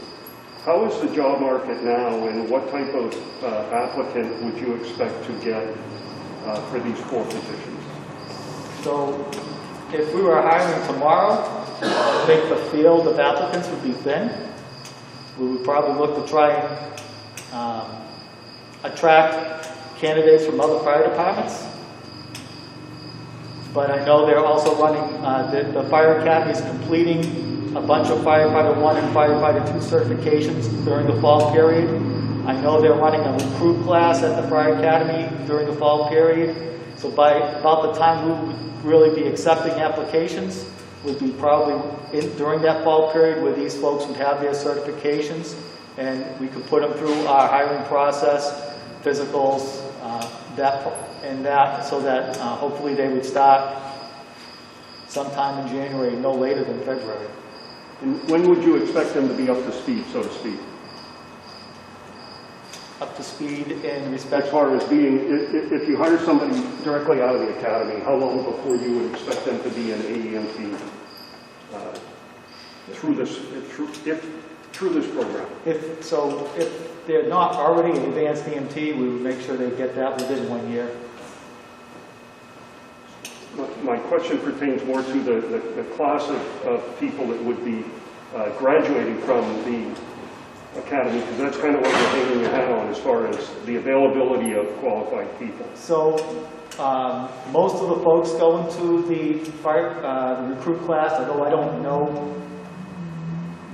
How is the job market now, and what type of applicant would you expect to get for these 4 positions? So, if we were hiring tomorrow, I think the field of applicants would be thin. We would probably look to try and attract candidates from other fire departments. But I know they're also running, the Fire Academy is completing a bunch of Firefighter 1 and Firefighter 2 certifications during the fall period. I know they're running a recruit class at the Fire Academy during the fall period. So by about the time we would really be accepting applications would be probably during that fall period where these folks would have their certifications, and we could put them through our hiring process, physicals, so that hopefully they would start sometime in January, no later than February. And when would you expect them to be up to speed, so to speak? Up to speed in respect... As far as being, if you hire somebody directly out of the academy, how long before you would expect them to be an AEMT through this program? If they're not already an advanced EMT, we would make sure they get that within 1 year. My question pertains more to the class of people that would be graduating from the academy, because that's kind of what you're hanging your hat on as far as the availability of qualified people. So most of the folks go into the recruit class, although I don't know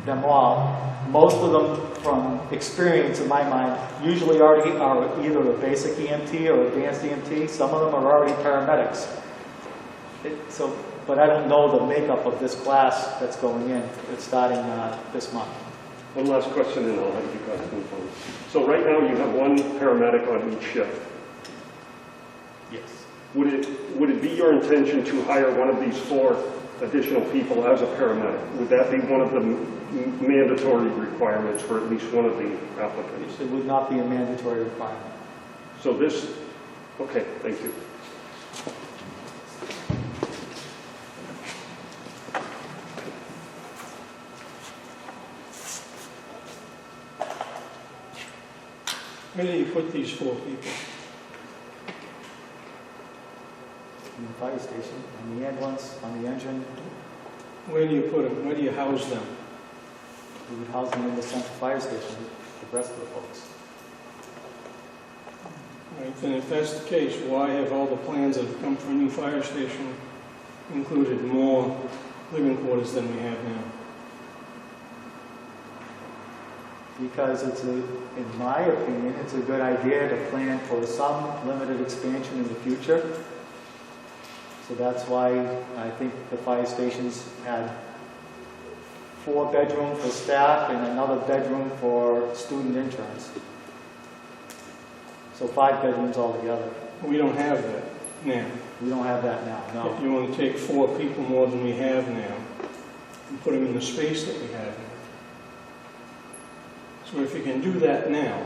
them all. Most of them, from experience in my mind, usually already are either a basic EMT or advanced EMT. Some of them are already paramedics. But I don't know the makeup of this class that's going in. It's starting this month. One last question, and I'll have you guys move on. So right now you have 1 paramedic on each shift. Yes. Would it be your intention to hire one of these 4 additional people as a paramedic? Would that be one of the mandatory requirements for at least one of the applicants? It would not be a mandatory requirement. So this, okay, thank you. Where do you put these 4 people? In the fire station, on the ambulance, on the engine. Where do you put them? Where do you house them? We would house them in the central fire station with the rest of the folks. Right, then if that's the case, why have all the plans that have come for a new fire station included more living quarters than we have now? Because in my opinion, it's a good idea to plan for some limited expansion in the future. So that's why I think the fire stations had 4 bedrooms for staff and another bedroom for student interns. So 5 bedrooms altogether. We don't have that now. We don't have that now, no. You want to take 4 people more than we have now and put them in the space that we have now. So if you can do that now,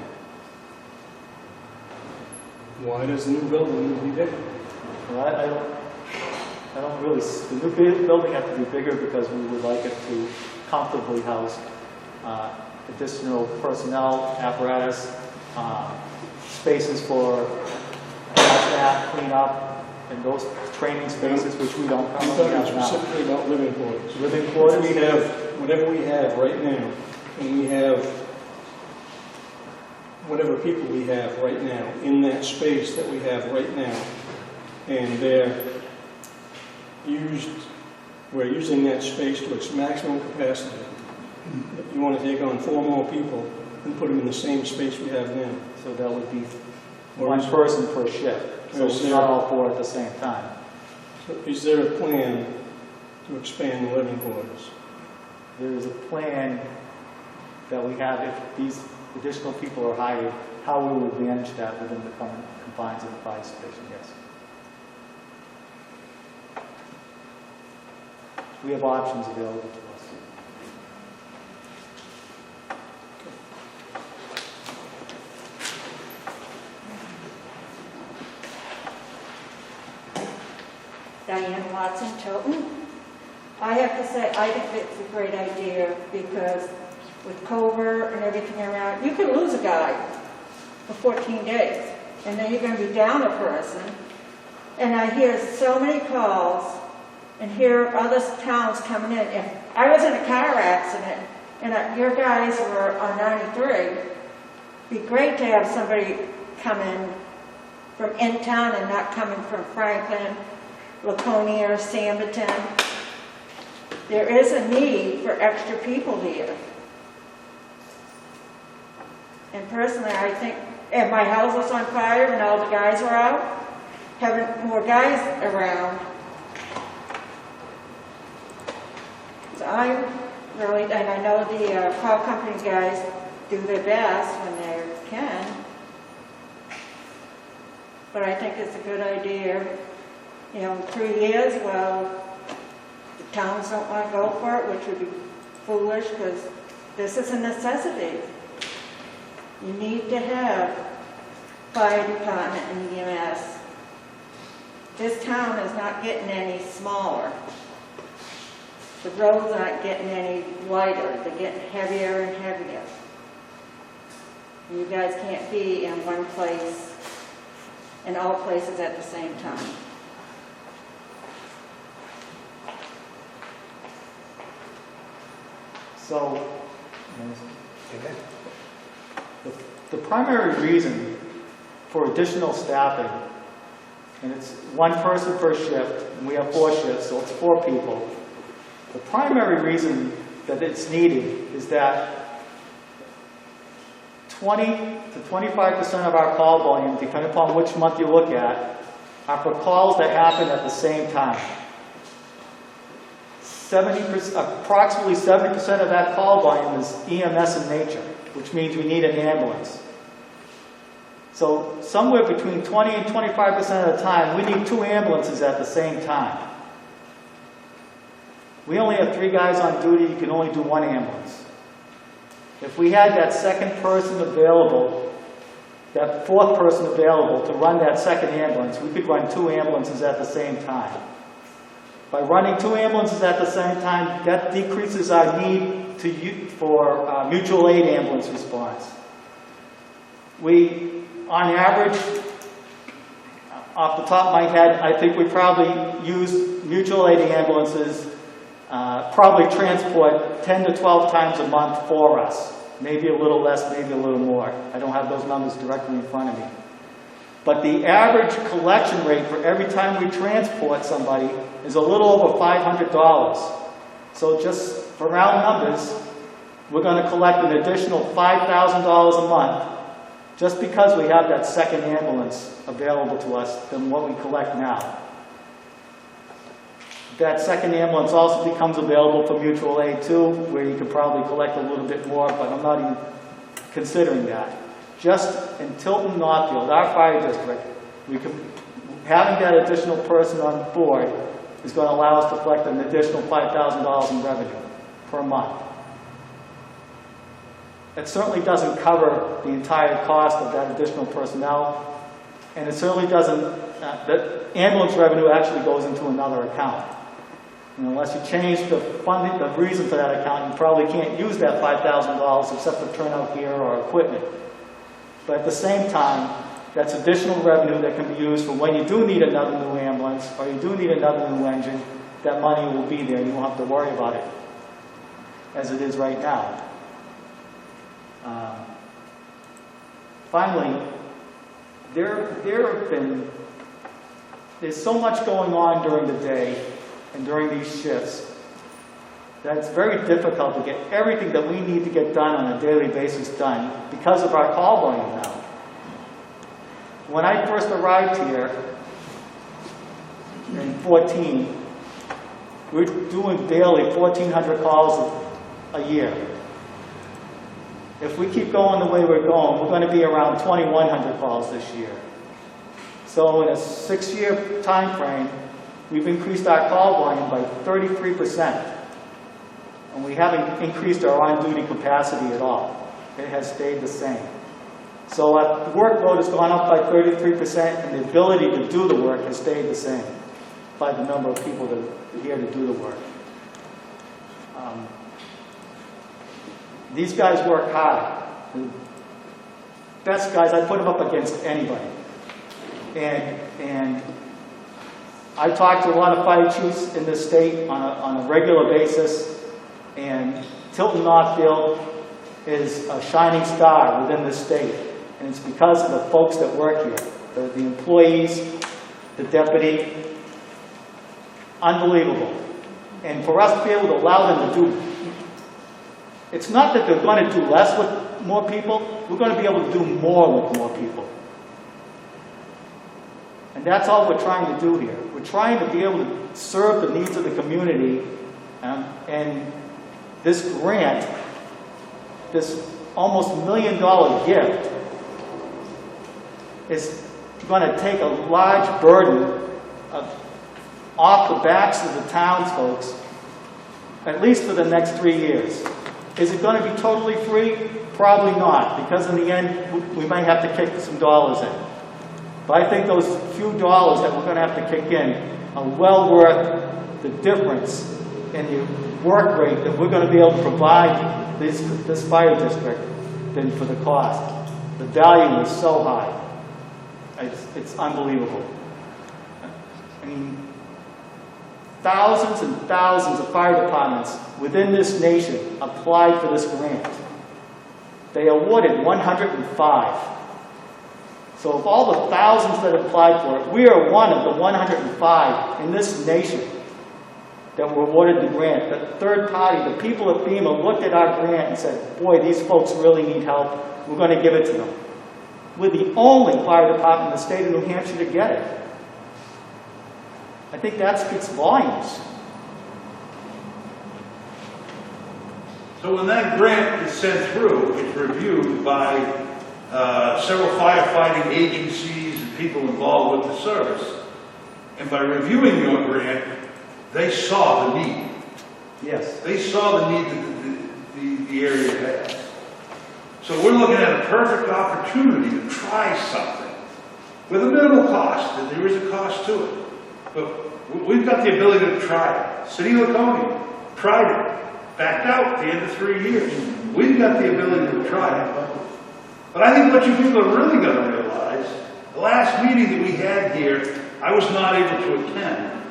why does the new building need to be bigger? Well, I don't really, the new building has to be bigger because we would like it to comfortably house additional personnel, apparatus, spaces for hazmat cleanup and those training spaces, which we don't I'm currently talking have now. specifically about living quarters. Living quarters? We have, whatever we have right now, and we have whatever people we have right now in that space that we have right now, and we're using that space to its maximum capacity. You want to take on 4 more people and put them in the same space we have now. So that would be Or one is- person per shift, so or is it's there- not all 4 at the same time. So is there a plan to expand the living quarters? There is a plan that we have if these additional people are hired, how we would manage that within the current confines of the fire station, yes. We have options available to us. Diane Watson, Tilton. I have to say, I think it's a great idea because with covert and everything around, you could lose a guy for 14 days, and then you're going to be down a person. And I hear so many calls and hear other towns coming in. If I was in a car accident and your guys were on 93, it'd be great to have somebody come in from in town and not coming from Franklin, Laconia, or Samberton. There is a need for extra people here. And personally, I think if my house was on fire and all the guys were out, having more guys around. So I'm really, and I know the call company guys do their best when they can, but I think it's a good idea. You know, in 3 years, well, the towns don't want to go for it, which would be foolish because this is a necessity. You need to have fire department and EMS. This town is not getting any smaller. The roads aren't getting any wider. They're getting heavier and heavier. You guys can't be in one place, in all places at the same time. So, the primary reason for additional staffing, and it's 1 person per shift, and we have 4 shifts, so it's 4 people. The primary reason that it's needed is that 20 to 25% of our call volume, depending upon which month you look at, are for calls that happen at the same time. Approximately 70% of that call volume is EMS in nature, which means we need an ambulance. So somewhere between 20 and 25% of the time, we need 2 ambulances at the same time. We only have 3 guys on duty, you can only do 1 ambulance. If we had that second person available, that 4th person available to run that second ambulance, we could run 2 ambulances at the same time. By running 2 ambulances at the same time, that decreases our need for mutual aid ambulance response. We, on average, off the top of my head, I think we probably use mutual aid ambulances, probably transport 10 to 12 times a month for us. Maybe a little less, maybe a little more. I don't have those numbers directly in front of me. But the average collection rate for every time we transport somebody is a little over $500. So just for round numbers, we're going to collect an additional $5,000 a month just because we have that second ambulance available to us than what we collect now. That second ambulance also becomes available for mutual aid too, where you could probably collect a little bit more, but I'm not even considering that. Just in Tilton Northfield, our fire district, having that additional person on board is going to allow us to collect an additional $5,000 in revenue per month. It certainly doesn't cover the entire cost of that additional personnel, and it certainly doesn't, the ambulance revenue actually goes into another account. And unless you change the funding, the reason for that account, you probably can't use that $5,000 except for turnout gear or equipment. But at the same time, That's additional revenue that can be used for when you do need another new ambulance or you do need another new engine. That money will be there. You won't have to worry about it as it is right now. Finally, there's so much going on during the day and during these shifts that it's very difficult to get everything that we need to get done on a daily basis done because of our call volume now. When I first arrived here in 14, we're doing daily 1,400 calls a year. If we keep going the way we're going, we're going to be around 2,100 calls this year. So in a 6-year time frame, we've increased our call volume by 33%. And we haven't increased our on-duty capacity at all. It has stayed the same. So the workload has gone up by 33%, and the ability to do the work has stayed the same by the number of people that are here to do the work. These guys work hard. The best guys, I put them up against anybody. And I talk to a lot of fire chiefs in this state on a regular basis, and Tilton Northfield is a shining star within this state. And it's because of the folks that work here, the employees, the deputy. Unbelievable. And for us to be able to allow them to do, it's not that they're going to do less with more people, we're going to be able to do more with more people. And that's all we're trying to do here. We're trying to be able to serve the needs of the community, and this grant, this almost $1 million gift, is going to take a large burden off the backs of the townsfolk, at least for the next 3 years. Is it going to be totally free? Probably not, because in the end, we might have to kick some dollars in. But I think those few dollars that we're going to have to kick in are well worth the difference in the work rate that we're going to be able to provide this fire district than for the cost. The value is so high. It's unbelievable. I mean, thousands and thousands of fire departments within this nation applied for this grant. They awarded 105. So of all the thousands that applied for it, we are one of the 105 in this nation that were awarded the grant. The third party, the people at FEMA, looked at our grant and said, boy, these folks really need help. We're going to give it to them. We're the only fire department in the state of New Hampshire to get it. I think that speaks volumes. So when that grant is sent through, it's reviewed by several firefighting agencies and people involved with the service. And by reviewing your grant, they saw the need. Yes. They saw the need that the area has. So we're looking at a perfect opportunity to try something with a minimal cost, and there is a cost to it. But we've got the ability to try it. City of Laconia tried it, backed out at the end of 3 years. We've got the ability to try it. But I think what you people are really going to realize, the last meeting that we had here, I was not able to attend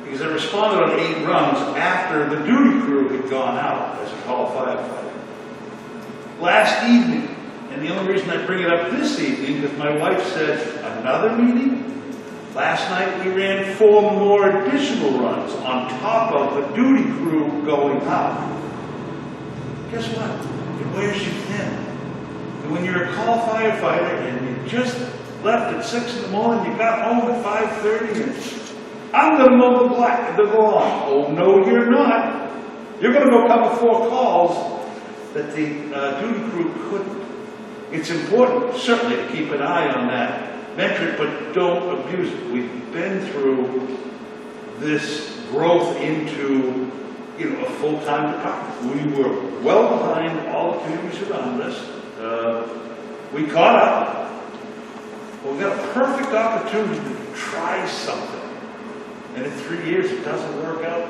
because I responded on 8 runs after the duty crew had gone out as a call firefighter. Last evening, and the only reason I bring it up this evening, because my wife said, another meeting? Last night we ran 4 more additional runs on top of the duty crew going out. Guess what? It wears you thin. And when you're a call firefighter and you just left at 6 in the morning, you got home at 5:30, and I'm going to mow the lawn. Oh, no, you're not. You're going to go cover 4 calls that the duty crew couldn't. It's important, certainly, to keep an eye on that metric, but don't abuse it. We've been through this growth into, a full-time department. We were well behind all the communities around us. We caught up. But we've got a perfect opportunity to try something. And in 3 years, it doesn't work out.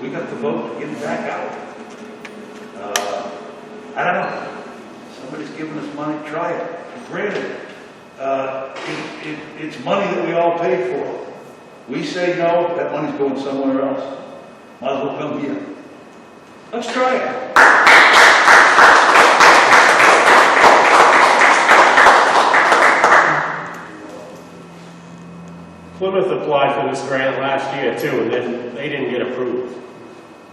We got the vote to get it back out. I don't know. Somebody's giving us money, try it. Granted, It's money that we all pay for. We say no, that money's going somewhere else. Might as well come here. Let's try it. Plymouth applied for this grant last year too, and then they didn't get approved.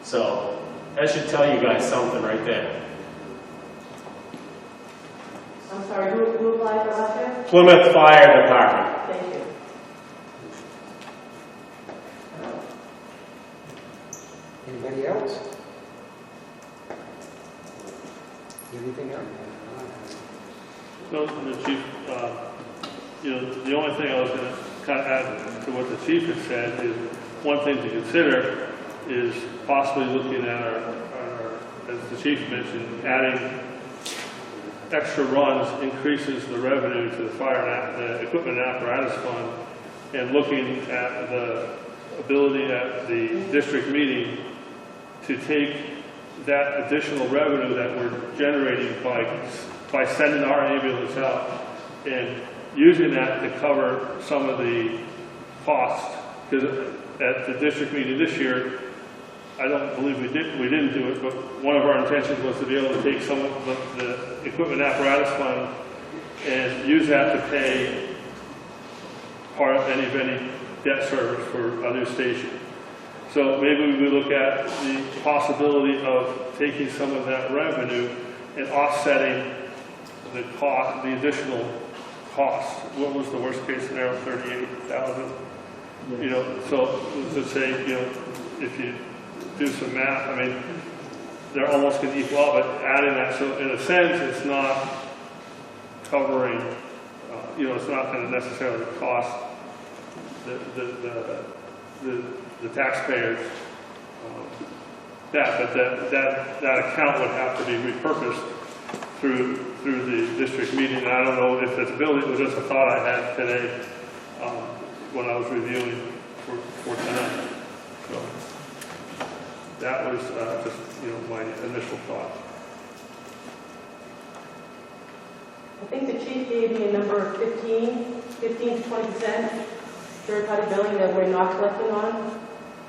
So that should tell you guys something right there. I'm sorry, who applied for last year? Plymouth Fire Department. Thank you. Anybody else? Anything else? No, the chief, the only thing I was going to kind of add to what the chief has said is one thing to consider is possibly looking at our as the chief mentioned, adding extra runs increases the revenue to the the equipment and apparatus fund, and looking at the ability at the district meeting to take that additional revenue that we're generating by sending our ambulance out and using that to cover some of the costs. Because at the district meeting this year, I don't believe we didn't do it, but one of our intentions was to be able to take some of the equipment apparatus fund and use that to pay part of any debt service for a new station. So maybe we look at the possibility of taking some of that revenue and offsetting the cost, the additional cost. What was the worst case scenario? 38,000. Yes. So to say, if you do some math, I mean, they're almost going to equal out, but adding that, so in a sense, it's not covering, it's not going to necessarily cost the taxpayers that, but that account would have to be repurposed through the district meeting. And I don't know if it's ability, it was just a thought I had today when I was reviewing for tonight. So that was just my initial thought. I think the chief gave me a number of 15 to 20% third-party billing that we're not collecting on,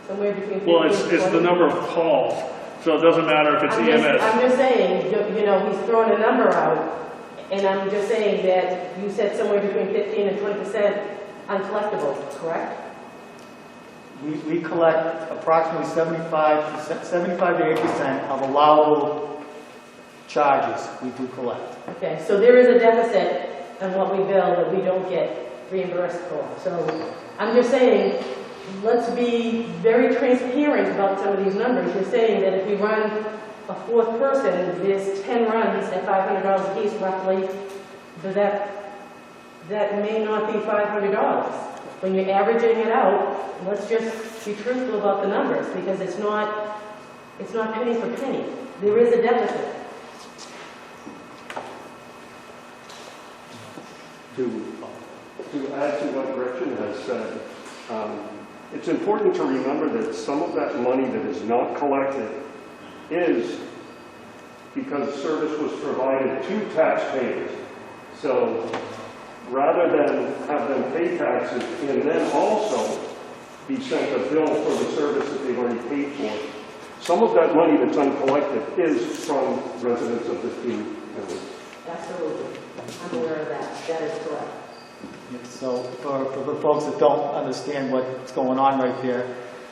somewhere between 15 Well, and it's 20. the number of calls, so it doesn't matter if it's EMS. I'm just saying, he's throwing a number out, and I'm just saying that you said somewhere between 15 and 20% uncollectible, correct? We collect approximately 75 to 80% of allowable charges we do collect. Okay, so there is a deficit on what we bill that we don't get reimbursed for. So I'm just saying, let's be very transparent about some of these numbers. You're saying that if we run a fourth person, there's 10 runs at $500 a piece roughly, but that may not be $500. When you're averaging it out, let's just be truthful about the numbers, because it's not penny for penny. There is a deficit. To add to what Gretchen has said, it's important to remember that some of that money that is not collected is because service was provided to taxpayers. So rather than have them pay taxes and then also be sent a bill for the service that they've already paid for, some of that money that's uncollected is from residents of the two counties. Absolutely. I'm aware of that. That is correct. So for the folks that don't understand what's going on right there,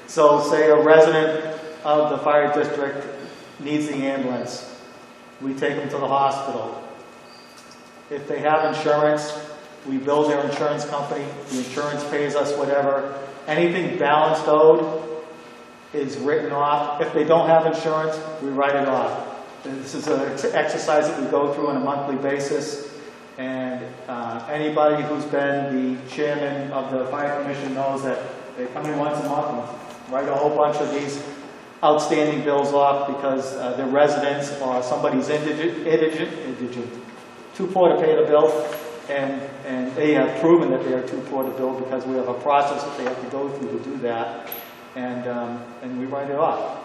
so say a resident of the fire district needs the ambulance. We take them to the hospital. If they have insurance, we bill their insurance company. The insurance pays us whatever. Anything balanced owed is written off. If they don't have insurance, we write it off. And this is an exercise that we go through on a monthly basis. And anybody who's been the chairman of the fire commission knows that they come in once a month and write a whole bunch of these outstanding bills off because they're residents or somebody's indigent, too poor to pay the bill, and they have proven that they are too poor to bill because we have a process that they have to go through to do that, and we write it off.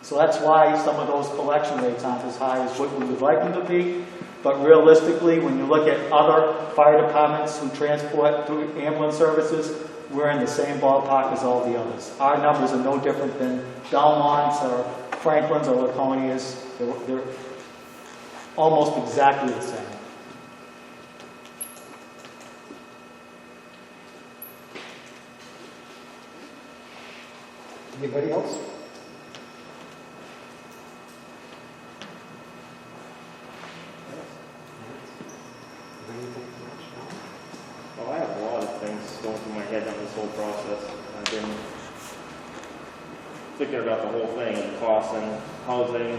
So that's why some of those collection rates aren't as high as what we would like them to be. But realistically, when you look at other fire departments who transport through ambulance services, we're in the same ballpark as all the others. Our numbers are no different than Belmont's or Franklin's or Laconia's. They're almost exactly the same. Anybody else? Well, I have a lot of things going through my head on this whole process. I've been thinking about the whole thing, the costs and housing,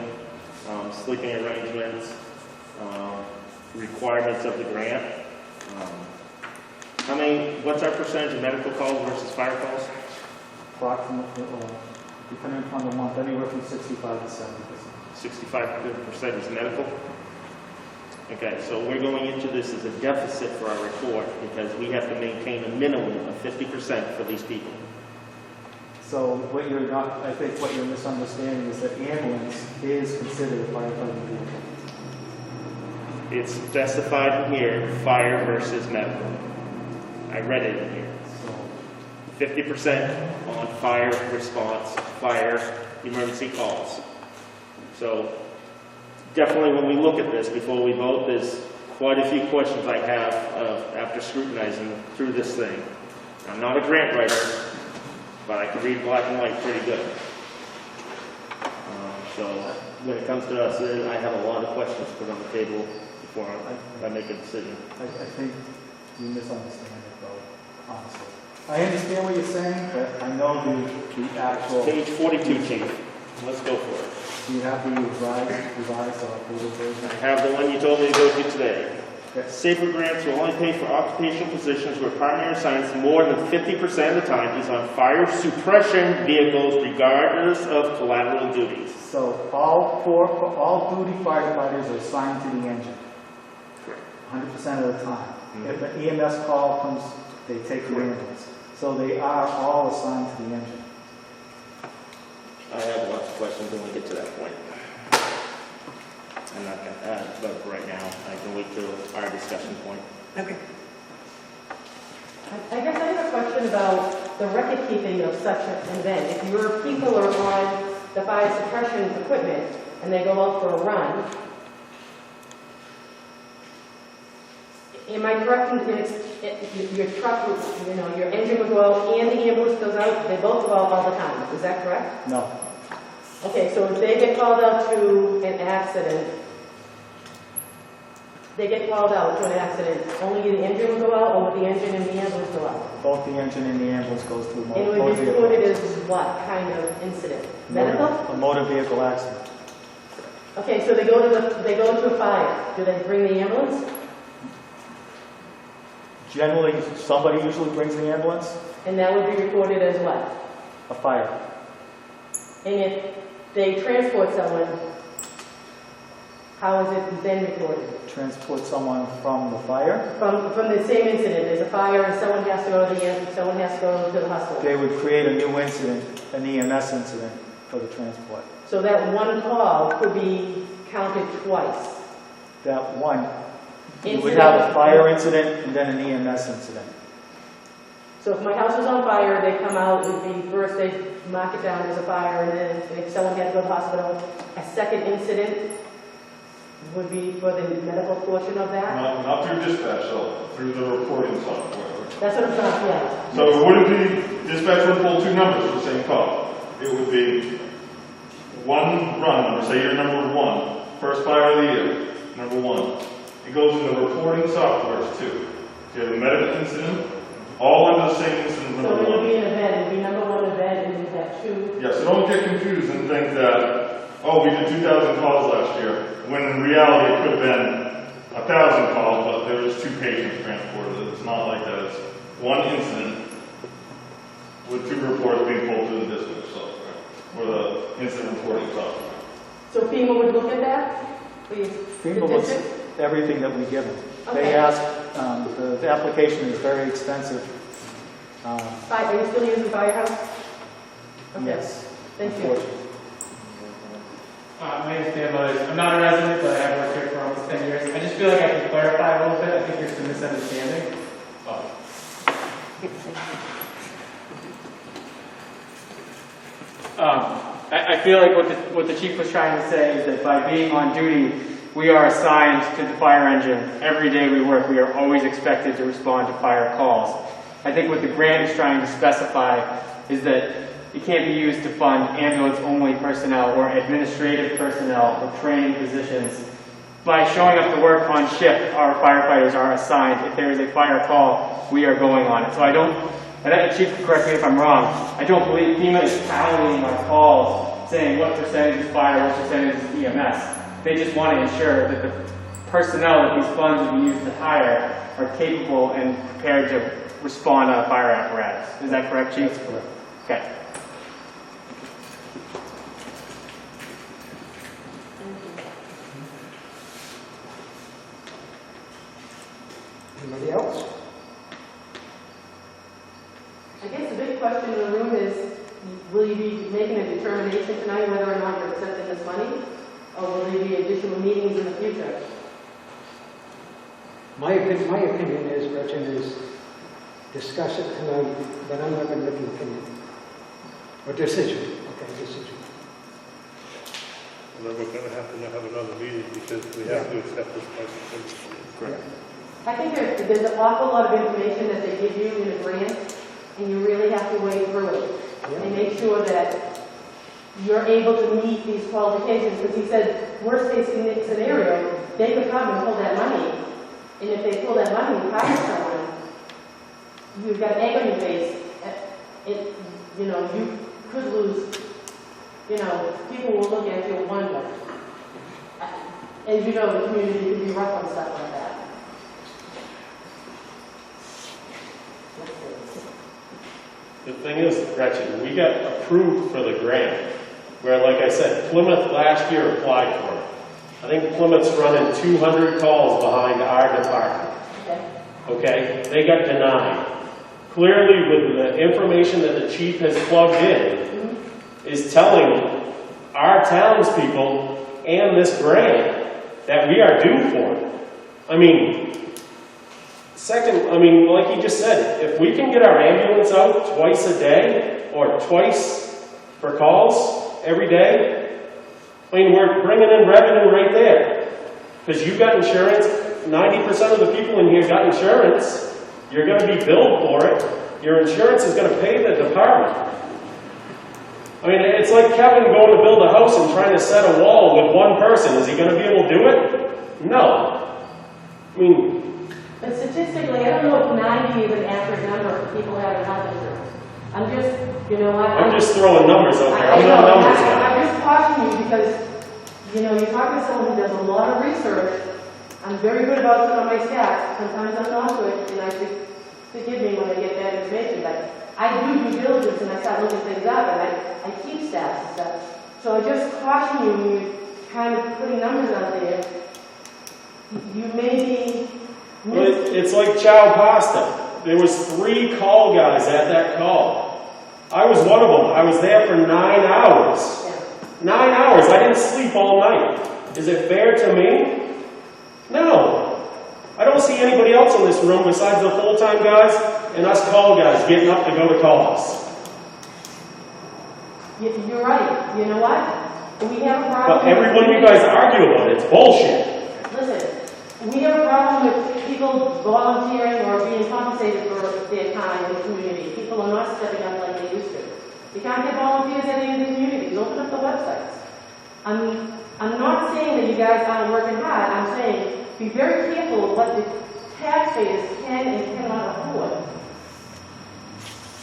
sleeping arrangements, requirements of the grant. What's our percentage of medical calls versus fire calls? Approximately, depending upon the month, anywhere from 65 to 70%. 65% is medical? Okay, so we're going into this as a deficit for our report because we have to maintain a minimum of 50% for these people. So what you're not, I think what you're misunderstanding is that ambulance is considered a firefighting vehicle. It's specified in here, fire versus medical. I read it in here. 50% on fire response, fire emergency calls. So definitely when we look at this before we vote, there's quite a few questions I have after scrutinizing through this thing. I'm not a grant writer, but I can read black and white pretty good. So when it comes to us, I have a lot of questions put on the table before I make a decision. I think you misunderstand it, though, honestly. I understand what you're saying, but I know the actual... Page 42, Chief. Let's go for it. Do you have the revised or updated version? I have the one you told me to go to today. Okay. Safer grants will only pay for occupational positions where primary science more than 50% of the time is on fire suppression vehicles regardless of collateral duties. So all duty firefighters are assigned to the engine. 100% of the time. Mm-hmm. If an EMS call comes, they take the ambulance. So they are all assigned to the engine. I have lots of questions when we get to that point. I'm not going to add, but right now I can wait till our discussion point. Okay. I guess I have a question about the record keeping of such an event. If your people are on the fire suppression equipment and they go out for a run, am I correct in your truck, your engine would go out and the ambulance goes out, they both go out all the time, is that correct? No. Okay, so if they get called out to an accident, only the engine would go out or would the engine and the ambulance go out? Both the engine and the ambulance goes through And it would be reported as what kind of incident? Medical? A motor vehicle accident. Okay, so they go to a fire. Do they bring the ambulance? Generally, somebody usually brings the ambulance. And that would be reported as what? A fire. And if they transport someone, how is it then reported? Transport someone from the fire? From the same incident. There's a fire and someone has to go to the hospital. They would create a new incident, an EMS incident for the transport. So that one call could be counted twice. That one. You would have a fire incident and then an EMS incident. So if my house was on fire, they come out, it would be first they mark it down as a fire, and then if someone had to go to the hospital, a second incident would be for the medical portion of that? Not through dispatch, though, through the reporting software. That's what I'm trying to get. So it wouldn't be, dispatch would pull two numbers for the same call. It would be one run number, say you're number 1, first fire of the year, number 1. It goes in the reporting software too. If you have a medical incident, all under the same incident number 1. So it would be an event, it would be number 1 event, and you'd have 2. Yeah, so don't get confused and think that, oh, we did 2,000 calls last year, when in reality it could have been 1,000 calls, but there was 2 patients transported. It's not like that. It's one incident with 2 reports being pulled through the dispatch software, or the incident reporting software. So FEMA would look at that? FEMA looks at everything that we give them. Okay. They ask, the application is very extensive. Are you still using Firehouse? Okay. Yes. Thank you. My name's Dan Moses. I'm not a resident, but I have worked here for almost 10 years. I just feel like I can clarify a little bit. I think there's some misunderstanding. I feel like what the chief was trying to say is that by being on duty, we are assigned to the fire engine. Every day we work, we are always expected to respond to fire calls. I think what the grant is trying to specify is that it can't be used to fund ambulance-only personnel or administrative personnel or training positions. By showing up to work on shift, our firefighters are assigned. If there is a fire call, we are going on it. So I don't, and Chief, correct me if I'm wrong, I don't believe FEMA is tallying our calls, saying what percentage is fire, what percentage is EMS. They just want to ensure that the personnel that these funds will be used to hire are capable and prepared to respond on a fire apparatus. Is that correct, Chief? That's correct. Okay. Anybody else? I guess the big question in the room is, will you be making a determination tonight whether or not you're accepting this money? Or will there be additional meetings in the future? My opinion is, Gretchen, is discuss it tonight, but I'm not going to make an opinion. Or decision. Okay, decision. And then we're going to have another meeting because we have to accept this price. Correct. I think there's an awful lot of information that they give you in a grant, and you really have to wade through it and make sure that you're able to meet these qualifications. Because he said, worst case scenario, they could come and pull that money, and if they pull that money and hire someone, you've got egg on your face. You could lose. People will look at you and wonder. As you know, the community can be rough on stuff like that. The thing is, Gretchen, we got approved for the grant, where, like I said, Plymouth last year applied for it. I think Plymouth's running 200 calls behind our department. Okay? They got denied. Clearly, with the information that the chief has plugged in, is telling our townspeople and this grant that we are due for it. I mean, like he just said, if we can get our ambulance out twice a day or twice for calls every day, I mean, we're bringing in revenue right there. Because you've got insurance, 90% of the people in here got insurance. You're going to be billed for it. Your insurance is going to pay the department. I mean, it's like Kevin going to build a house and trying to set a wall with one person. Is he going to be able to do it? No. I mean... But statistically, I don't know if 90 is an accurate number for people having health insurance. I'm just, I'm just throwing numbers out there. I'm not a numbers guy. I'm just cautioning you because, you're talking to someone who does a lot of research. I'm very good about some of my stats. Sometimes I'm not good, and I should forgive me when I get bad information. But I do due diligence, and I start looking things up, and I keep stats and stuff. So I just caution you when you're kind of putting numbers out there. You may be... Well, it's like chow pasta. There was 3 call guys at that call. I was one of them. I was there for 9 hours. 9 hours. I didn't sleep all night. Is it fair to me? No. I don't see anybody else in this room besides the full-time guys and us call guys getting up to go to calls. You're right. You know what? We have a problem. But everyone you guys argue about, it's bullshit. Listen, we have a problem with people volunteering or being compensated for their time in the community. People are not stepping up like they used to. You can't get volunteers at any of the communities. Open up the websites. I'm not saying that you guys aren't working hard. I'm saying be very careful of what the taxpayers can and cannot afford.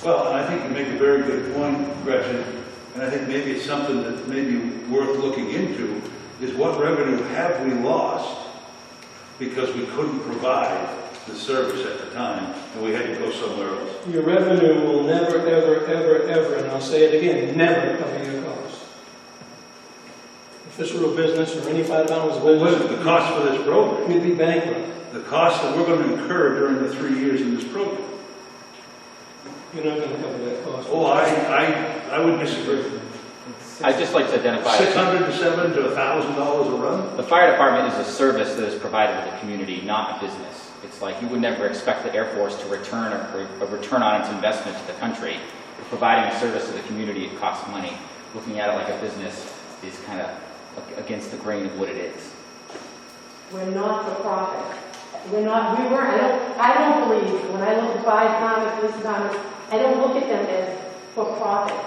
Well, and I think you make a very good point, Gretchen, and I think maybe it's something that may be worth looking into, is what revenue have we lost because we couldn't provide the service at the time and we had to go somewhere else. Your revenue will never, ever, ever, ever, and I'll say it again, never cover your costs. If this were a business or any $5 business... What is the cost for this program? You'd be bankrupt. The cost that we're going to incur during the 3 years in this program. You're not going to cover that cost. Oh, I would disagree. I'd just like to identify. $600 to $700 to $1,000 a run? The fire department is a service that is provided to the community, not a business. It's like you would never expect the Air Force to return a return on its investment to the country. Providing a service to the community, it costs money. Looking at it like a business is kind of against the grain of what it is. We're not for profit. We weren't, I don't believe, when I look at fire department, police departments, I don't look at them as for profit.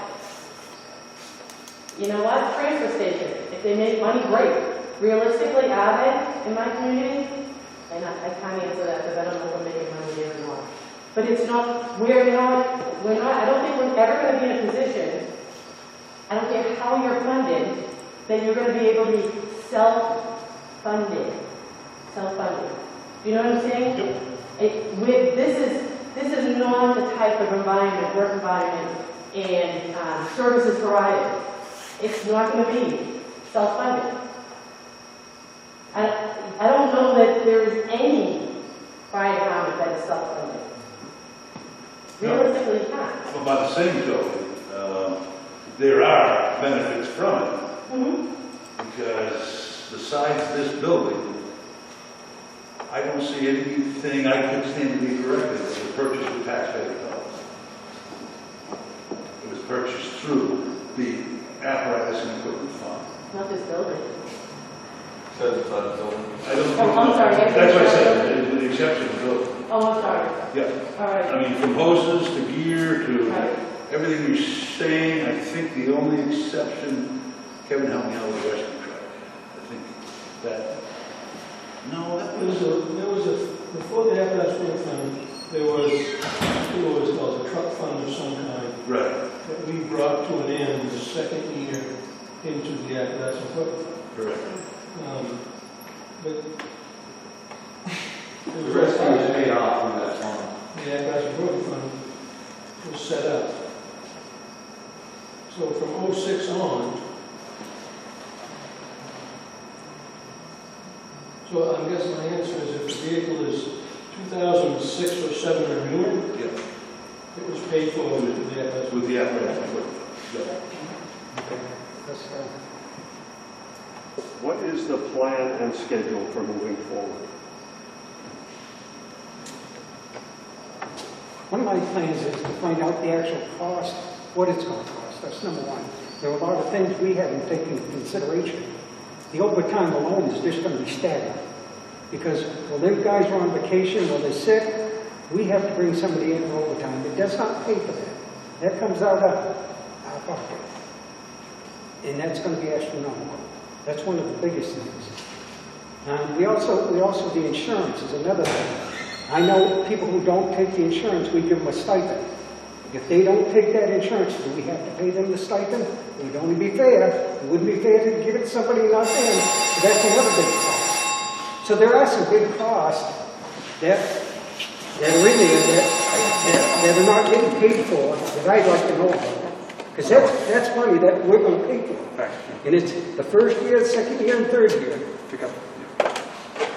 You know what? Transfer station. If they make money, great. Realistically, are they in my community? And I can't answer that because I don't know if we're making money there or not. But it's not, we're not, I don't think we're ever going to be in a position, I don't care how you're funded, that you're going to be able to be self-funded. Self-funded. You know what I'm saying? This is not the type of environment, work environment, and services provided. It's not going to be self-funded. I don't know that there is any fire department that is self-funded. Realistically, you can't. But by the same token, there are benefits from it. Because besides this building, I don't see anything I could stand to be corrected that was purchased with taxpayer dollars. It was purchased through the apparatus and equipment fund. Not this building. I don't think. I'm sorry. That's what I said, with the exception of the building. Oh, I'm sorry. Yeah. All right. I mean, from hoses to gear to Right. everything you're saying, I think the only exception, Kevin helped me out with the rescue truck. I think that, no, that was, before the apparatus work fund, there was called a truck fund of some kind. right, That we brought to an end the second year into the apparatus work fund. correct. But The rest of it is paid off from that fund. the apparatus work fund was set up. So from '06 on, so I guess my answer is if the vehicle is 2006 or 7 or newer, Yeah, it was paid for with the apparatus. with the apparatus and equipment. Yeah. What is the plan and schedule for moving forward? One of my plans is to find out the actual cost, what it's going to cost. That's number one. There are a lot of things we haven't taken into consideration. The overtime alone is just going to be staggering. Because when them guys are on vacation, when they're sick, we have to bring somebody in for overtime. It does not pay for that. That comes out of our pocket. And that's going to be astronomical. That's one of the biggest things. We also, the insurance is another thing. I know people who don't take the insurance, we give them a stipend. If they don't take that insurance, do we have to pay them the stipend? It would only be fair. It wouldn't be fair to give it to somebody not them. So that's another big cost. So there are some big costs that are in there that are not getting paid for that I'd like to know about. Because that's money that we're going to pay for. And it's the first year, second year, and third year.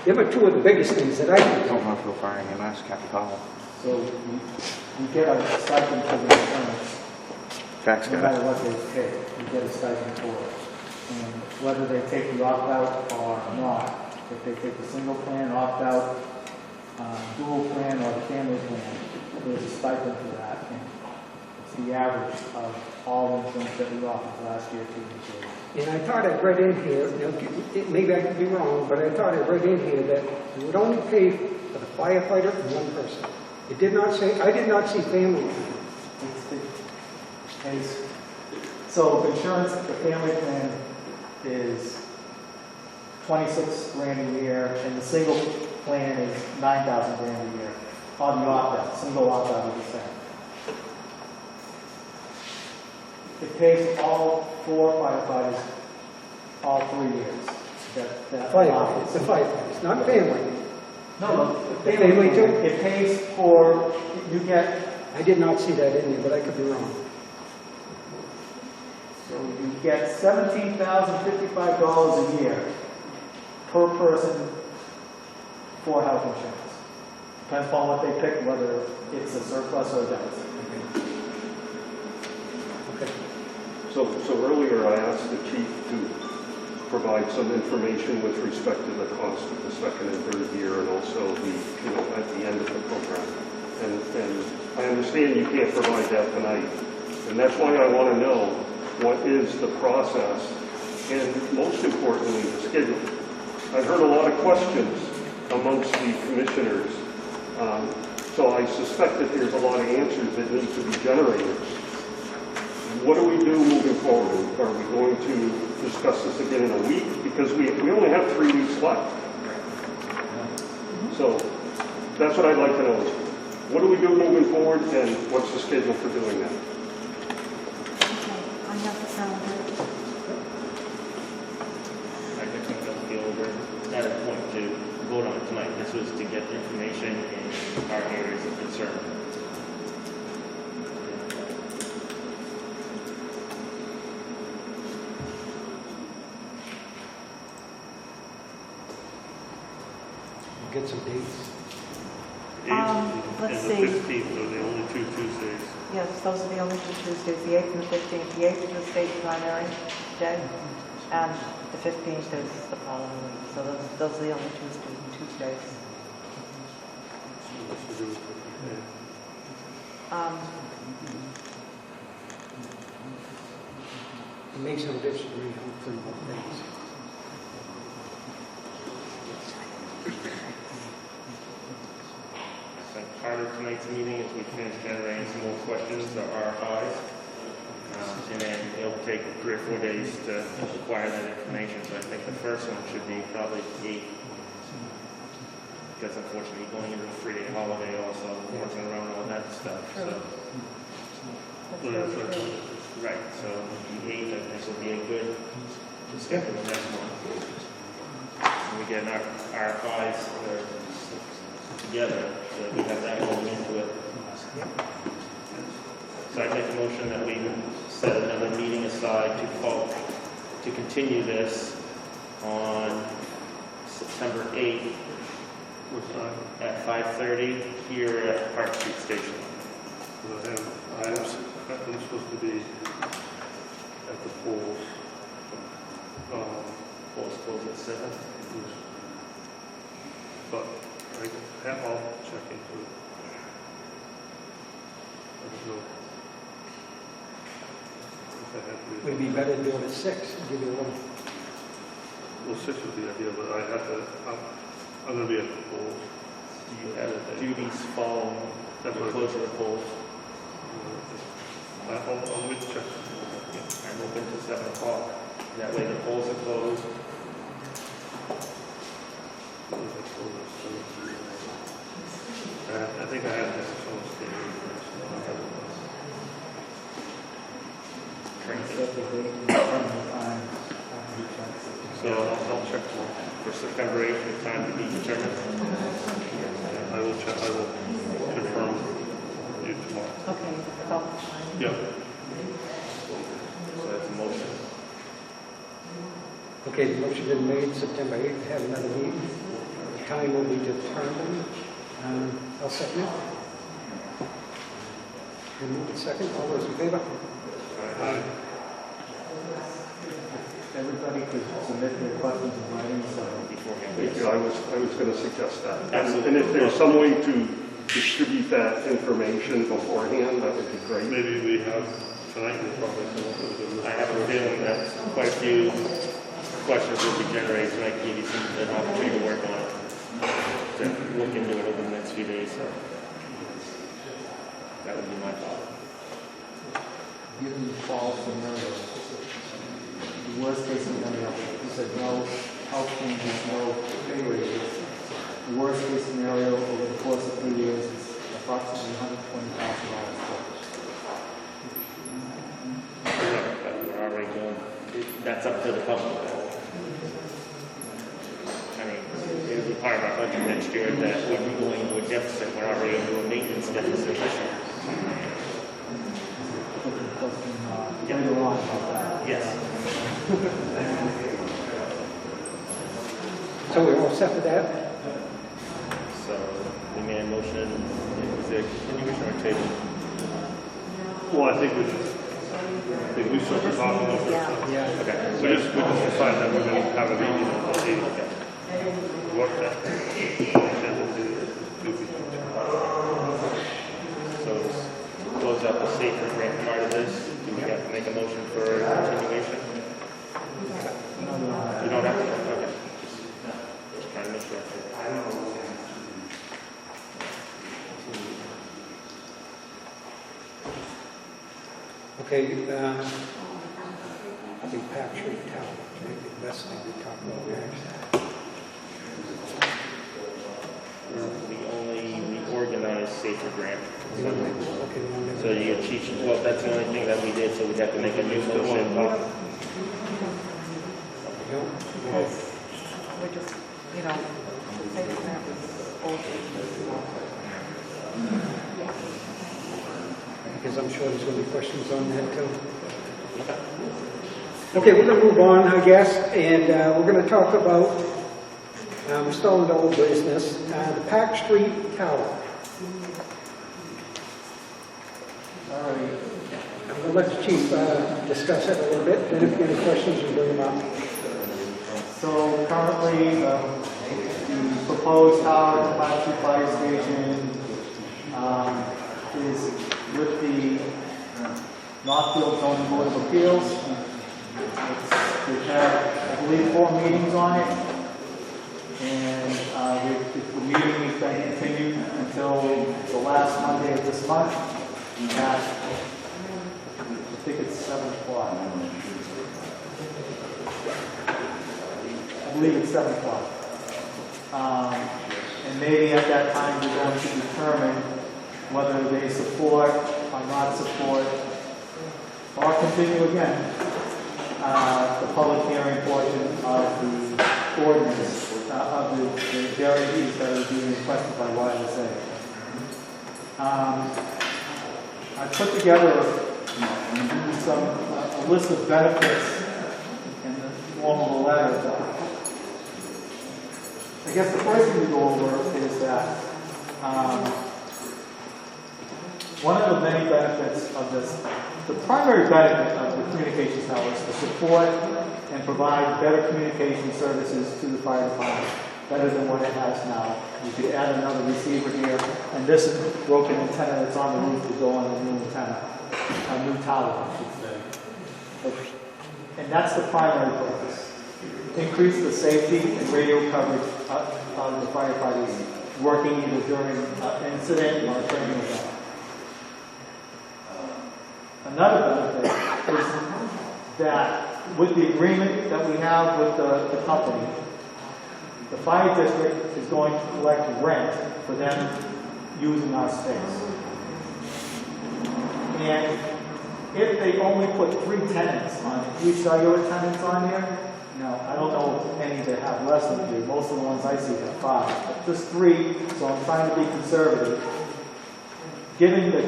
Them are two of the biggest things that I think. Don't have to go fire EMS, Captain Powell. So you get a stipend for the insurance, Facts, no guy. matter what they pay, you get a stipend for it. And whether they take the opt-out or not, if they take the single plan, opt-out, dual plan, or the family plan, there's a stipend for that. And it's the average of all insurance that we offered last year, 2 years. And I thought I read in here, maybe I could be wrong, but I thought I read in here that it would only pay for the firefighter and one person. It did not say, I did not see family. So insurance, the family plan is 26 grand a year, and the single plan is 9,000 grand a year. On the opt-out, single opt-out is the same. It pays all 4 firefighters all 3 years. The firefighters, not family. No, the family too? It pays for, you get... I did not see that in there, but I could be wrong. So you get $17,055 a year per person for health insurance. Depends upon what they pick, whether it's a surplus or a deficit. Okay. So earlier I asked the chief to provide some information with respect to the cost of the second and third year and also the, at the end of the program. And I understand you can't provide that tonight. And that's why I want to know what is the process and most importantly, the schedule. I've heard a lot of questions amongst the commissioners. So I suspect that there's a lot of answers that need to be generated. What do we do moving forward? Are we going to discuss this again in a week? Because we only have 3 weeks left. So that's what I'd like to know. Is what do we do moving forward and what's the schedule for doing that? I have the calendar. I think I'll be over at a point to vote on it tonight. This was to get information in our areas of concern. Get some dates. Let's And see. the 15th are the only 2 Tuesdays. Yes, those are the only 2 Tuesdays, the 8th and the 15th. The 8th is the state primary day, and the 15th is the following week. So those are the only Tuesdays. It makes no difference to me for both days. I think part of tonight's meeting is we finish generating some more questions or RFIs. And then it'll take 3 or 4 days to acquire that information. So I think the first one should be probably 8. Because unfortunately going into a 3-day holiday also, working around all that stuff. So. Right, so the 8th I think will be a good step in the next one. And we get our RFIs together, so we have that going into it. So I make a motion that we set another meeting aside to continue this on September 8th at 5:30 here at Park Street Station. I'm supposed to be at the polls. Polls close at 7. But I'll check into it. I don't know. If I have to. Would it be better to do it at 6, give you a little? Well, 6 would be ideal, but I have to, I'm going to be at the polls. Do you have duties following the closure of polls? Let me check. I'm open to 7 o'clock. That way the polls are closed. I think I have that phone So I'll check for September 8th, the time to be determined. I will check, I will confirm you tomorrow. Okay, about the time. Yeah. So that's a motion. Okay, the motion been made, September 8th, have another meeting. The time will be determined. I'll second it. And move it second, all those in favor? Aye. Everybody could submit their questions in writing, so Thank you. I was going to suggest that. Absolutely. And if there's some way to distribute that information beforehand, that would be great. Maybe we have tonight, we'll probably come up with a good list. I have a feeling that quite a few questions will be generated, so I can give you an opportunity to work on it, to look into it over the next few days. So that would be my thought. given the fall scenario, the worst case scenario, you said no health changes, no pay raises. The worst case scenario over the course of 3 years is approximately $120,000. We're already doing, that's up to the public. I mean, it'll be part of our budget next year that we'll be going into a deficit. We're already into a maintenance deficit this year. Later on about that. Yes. So we're all set for that? So we made a motion, is there continuation or table? Well, I think we should We still have to talk about this. Yeah. Okay. We just decided that we're gonna have a meeting on the 8th. Work that. So close out the safer grant part of this. Do we have to make a motion for continuation? You don't have to, okay. Just trying to make sure. Okay, I think Pat Street Tower, maybe the best thing to talk about next. We only reorganized safer grant. Okay, So you get cheat sheets. Well, that's the only thing that we did, so we'd have to make a new motion. We're just, you know, say that was old. Because I'm sure there's going to be questions on that too. Okay, we're going to move on, I guess, and we're going to talk about, we're still in the old business, the Park Street Tower. All right. I'm going to let the chief discuss it a little bit, then if you have any questions, you bring them up. So currently, the proposed tower at the Park Street Fire Station is with the Northfield Zoning Board of Appeals. We've had, I believe, 4 meetings on it, and the meeting has been continued until the last Monday of this month at, I think it's 7 o'clock. I believe it's 7 o'clock. And maybe at that time we're going to determine whether they support or not support, or continue again, the public hearing portion of the ordinance, of the guarantees that are being requested by YSA. I put together a list of benefits in the form of a letter. I guess the first thing to go over is that one of the many benefits of this, the primary benefit of the communications tower is to support and provide better communication services to the fire department, better than what it has now. You could add another receiver here, and this broken antenna that's on the roof to go on the new antenna, a new tower, I should say. And that's the primary purpose. Increase the safety and radio coverage of the firefighters working either during an incident or a training event. Another benefit is that with the agreement that we have with the company, the fire district is going to collect rent for them using our space. And if they only put 3 tenants on, 3 cellular tenants on here, now, I don't know any that have less than 3. Most of the ones I see have 5. But just 3, so I'm trying to be conservative. Given the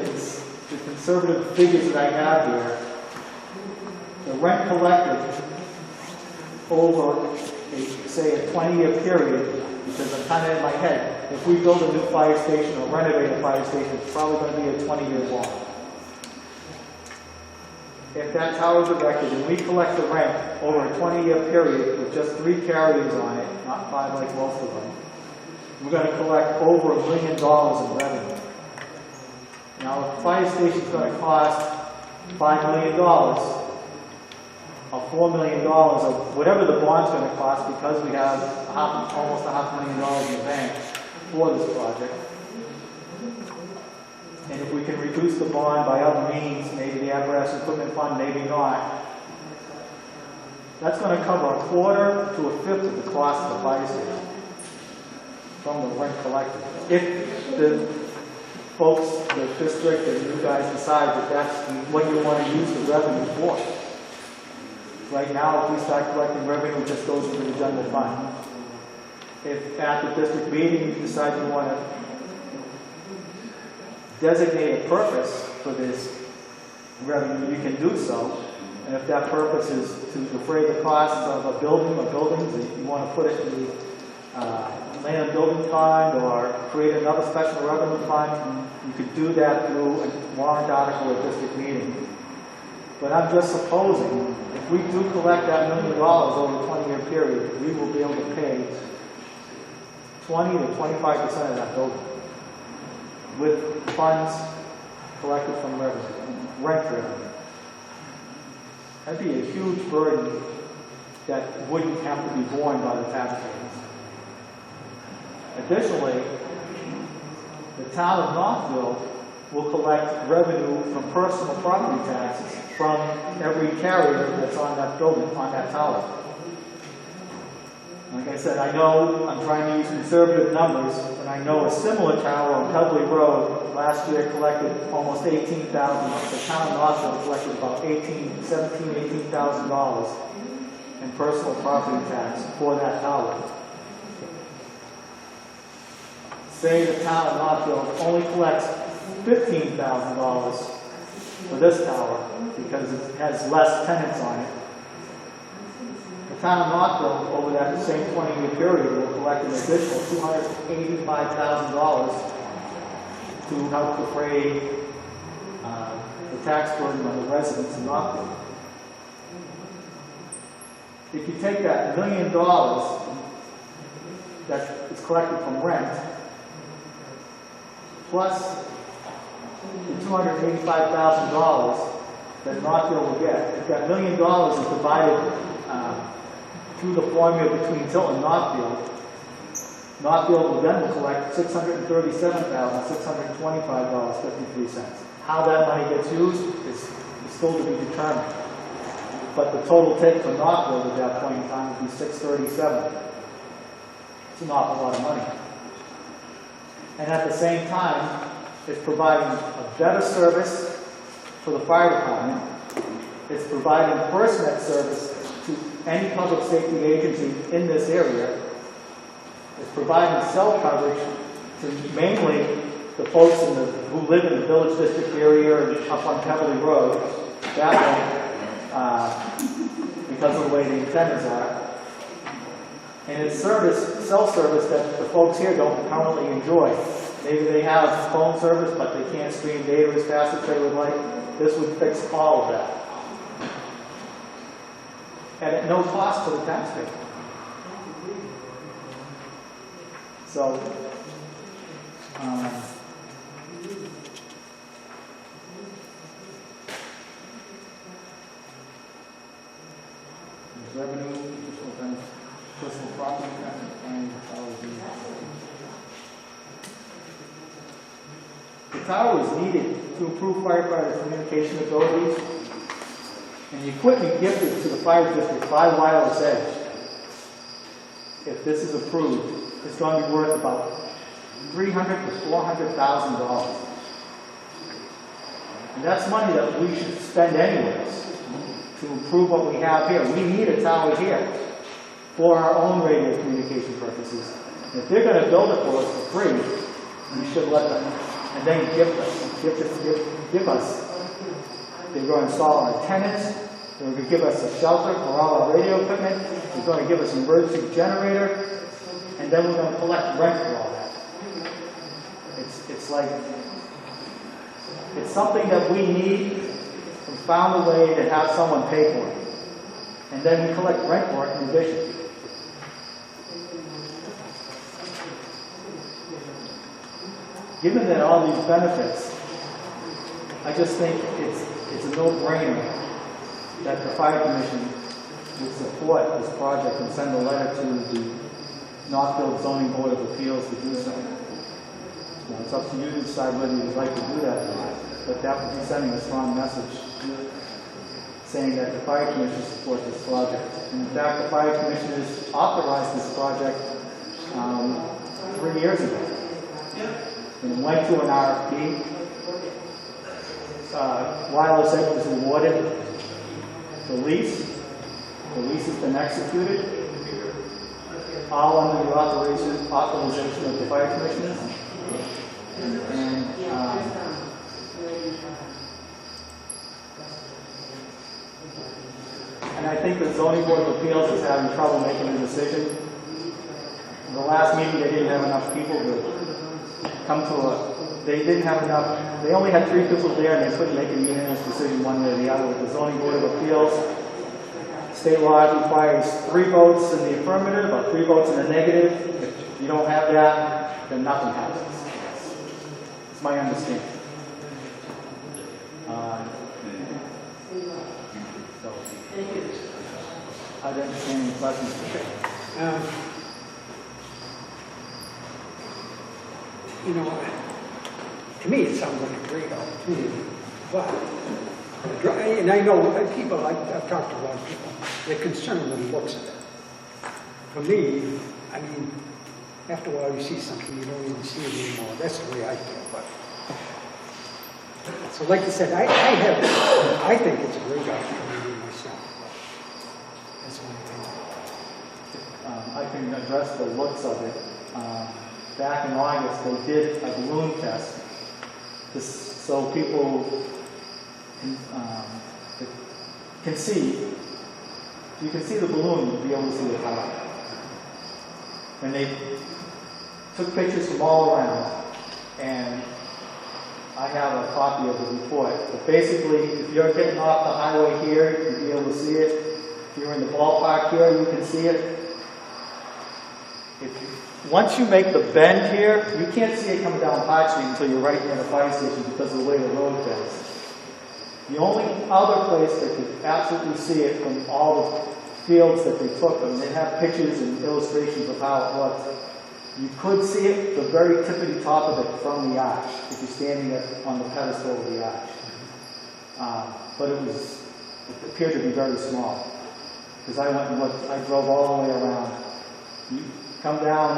conservative figures that I have here, the rent collected over, say, a 20-year period, because I'm kind of in my head, if we build a new fire station or renovate a fire station, it's probably going to be a 20-year bond. If that tower is erected and we collect the rent over a 20-year period with just 3 carriers on it, not 5 like most of them, we're going to collect over $1 million in revenue. Now, if a fire station is going to cost $5 million, or $4 million, or whatever the bond's going to cost, because we have almost $500,000 in the bank for this project. And if we can reduce the bond by other means, maybe the apparatus equipment fund, maybe not, that's going to cover a quarter to a fifth of the cost of the fire station from the rent collected. If the folks, the district, and you guys decide that that's what you want to use the revenue for. Right now, if we start collecting revenue, it just goes into the general fund. If at the district meeting you decide you want to designate a purpose for this revenue, you can do so. And if that purpose is to defray the costs of a building or buildings, if you want to put it in the land and building fund or create another special revenue fund, you could do that through a warrant article at district meeting. But I'm just supposing, if we do collect that $1 million over a 20-year period, we will be able to pay 20 to 25% of that building with funds collected from revenue, rent revenue. That'd be a huge burden that wouldn't have to be borne by the taxpayers. Additionally, the town of Northville will collect revenue from personal property taxes from every carrier that's on that building, on that tower. Like I said, I know I'm trying to use conservative numbers, and I know a similar tower on Dudley Road last year collected almost $18,000. The town of Northville collected about $18,000 in personal property tax for that tower. Say the town of Northville only collects $15,000 for this tower because it has less tenants on it. The town of Northville, over that same 20-year period, will collect an additional $285,000 to help defray the tax burden on the residents in Northville. If you take that $1 million that is collected from rent, plus the $285,000 that Northville will get, if that $1 million is divided through the formula between Tilton and Northfield, Northfield will then collect $637,625.53. How that money gets used is still to be determined. But the total take for Northfield at that point in time would be $637. It's an awful lot of money. And at the same time, it's providing a better service for the fire department. It's providing FirstNet service to any public safety agency in this area. It's providing cell coverage to mainly the folks who live in the Village District area and up on Beverly Road, that way, because of the way the antennas are. And it's cell service that the folks here don't currently enjoy. Maybe they have phone service, but they can't stream data as fast as they would like. This would fix all of that. And at no cost to the taxpayer. So, revenue, personal property, and the tower is needed to improve firefighter communication abilities, and the equipment gifted to the fire district by Wireless Edge, if this is approved, is going to be worth about $300,000 to $400,000. And that's money that we should spend anyways to improve what we have here. We need a tower here for our own radio communication purposes. If they're going to build it for us for free, we should let them. And then give us. They're going to install antennas. They're going to give us a shelter for all our radio equipment. They're going to give us an emergency generator. And then we're going to collect rent for all that. It's like, it's something that we need. We found a way to have someone pay for it. And then we collect rent for it in addition. Given that all these benefits, I just think it's a no-brainer that the Fire Commission would support this project and send a letter to the Northfield Zoning Board of Appeals to do so. Now, it's up to you to decide whether you'd like to do that or not, but that would be sending a strong message saying that the Fire Commission supports this project. And in fact, the Fire Commission has authorized this project 3 years ago. And it went to an RFP. Wireless Edge was awarded the lease. The lease has been executed, all under the authorization of the Fire Commissioners. And I think the Zoning Board of Appeals is having trouble making a decision. In the last meeting, they didn't have enough people to come to they didn't have enough, they only had 3 people there and they couldn't make a unanimous decision one way or the other with the zoning board of appeals. State law requires 3 votes in the affirmative or 3 votes in the negative. If you don't have that, then nothing happens. It's my understanding. So, I'd entertain any questions. You know, to me, it sounds like a great opportunity, but, and I know people, I've talked to a lot of people, they're concerned when he looks at it. For me, I mean, after a while you see something, you don't even see it anymore. That's the way I feel, but. So like I said, I think it's a great opportunity myself. That's my opinion. I can address the looks of it. Back in August, they did a balloon test, so people can see. If you can see the balloon, you'll be able to see the tower. And they took pictures from all around, and I have a copy of the report. But basically, if you're getting off the highway here, you'll be able to see it. If you're in the ballpark here, you can see it. Once you make the bend here, you can't see it coming down Park Street until you're right near the fire station because of the way the road bends. The only other place that could absolutely see it from all the fields that they took them, they have pictures and illustrations of how it looked. You could see it, the very tippity top of it from the arch, if you're standing on the pedestal of the arch. But it appeared to be very small. Because I went and looked, I drove all the way around. You come down,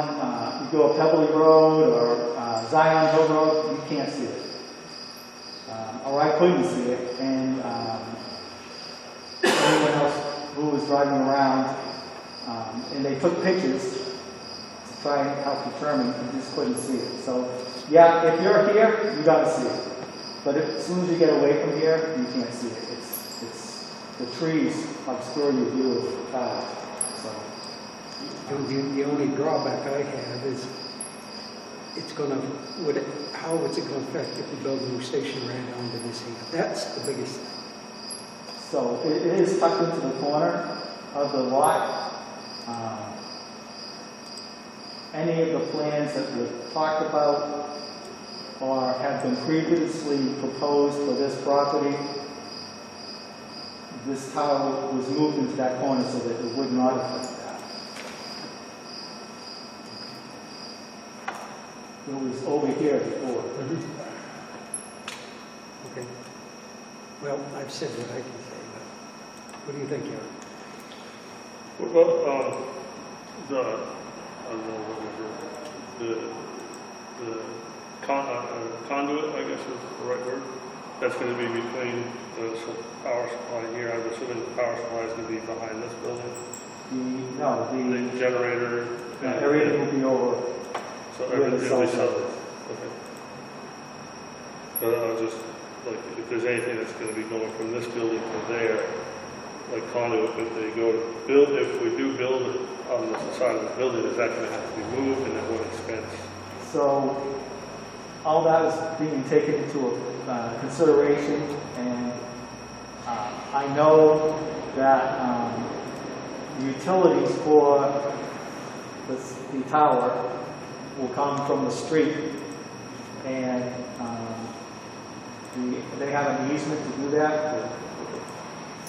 you go up Pebbly Road or Zion Hill Road, you can't see it. Or I couldn't see it. And anyone else who was driving around, and they took pictures to try and help determine, you just couldn't see it. So, yeah, if you're here, you got to see it. But as soon as you get away from here, you can't see it. It's the trees obscure your view of the tower. So. The only drawback I have is it's going to, how is it going to affect if you build a new station right onto this here? That's the biggest thing. So it is tucked into the corner of the lot. Any of the plans that were talked about or have been previously proposed for this property, this tower was moved into that corner so that it would not affect that. It was over here before. Okay. Well, I've said what I can say, but what do you think, Eric? What about I don't know what is it, the conduit, I guess is the right word, that's going to be between the power supply here. I'm assuming the power supply is going to be behind this building? The generator? Everything will be over. So everything will be separate? Okay. I was just, like, if there's anything that's going to be going from this building to there, like conduit, if they go to build, if we do build it on the side of the building, is that going to have to be moved and at what expense? So all that is being taken into consideration, and I know that utilities for the tower will come from the street, and they have an easement to do that,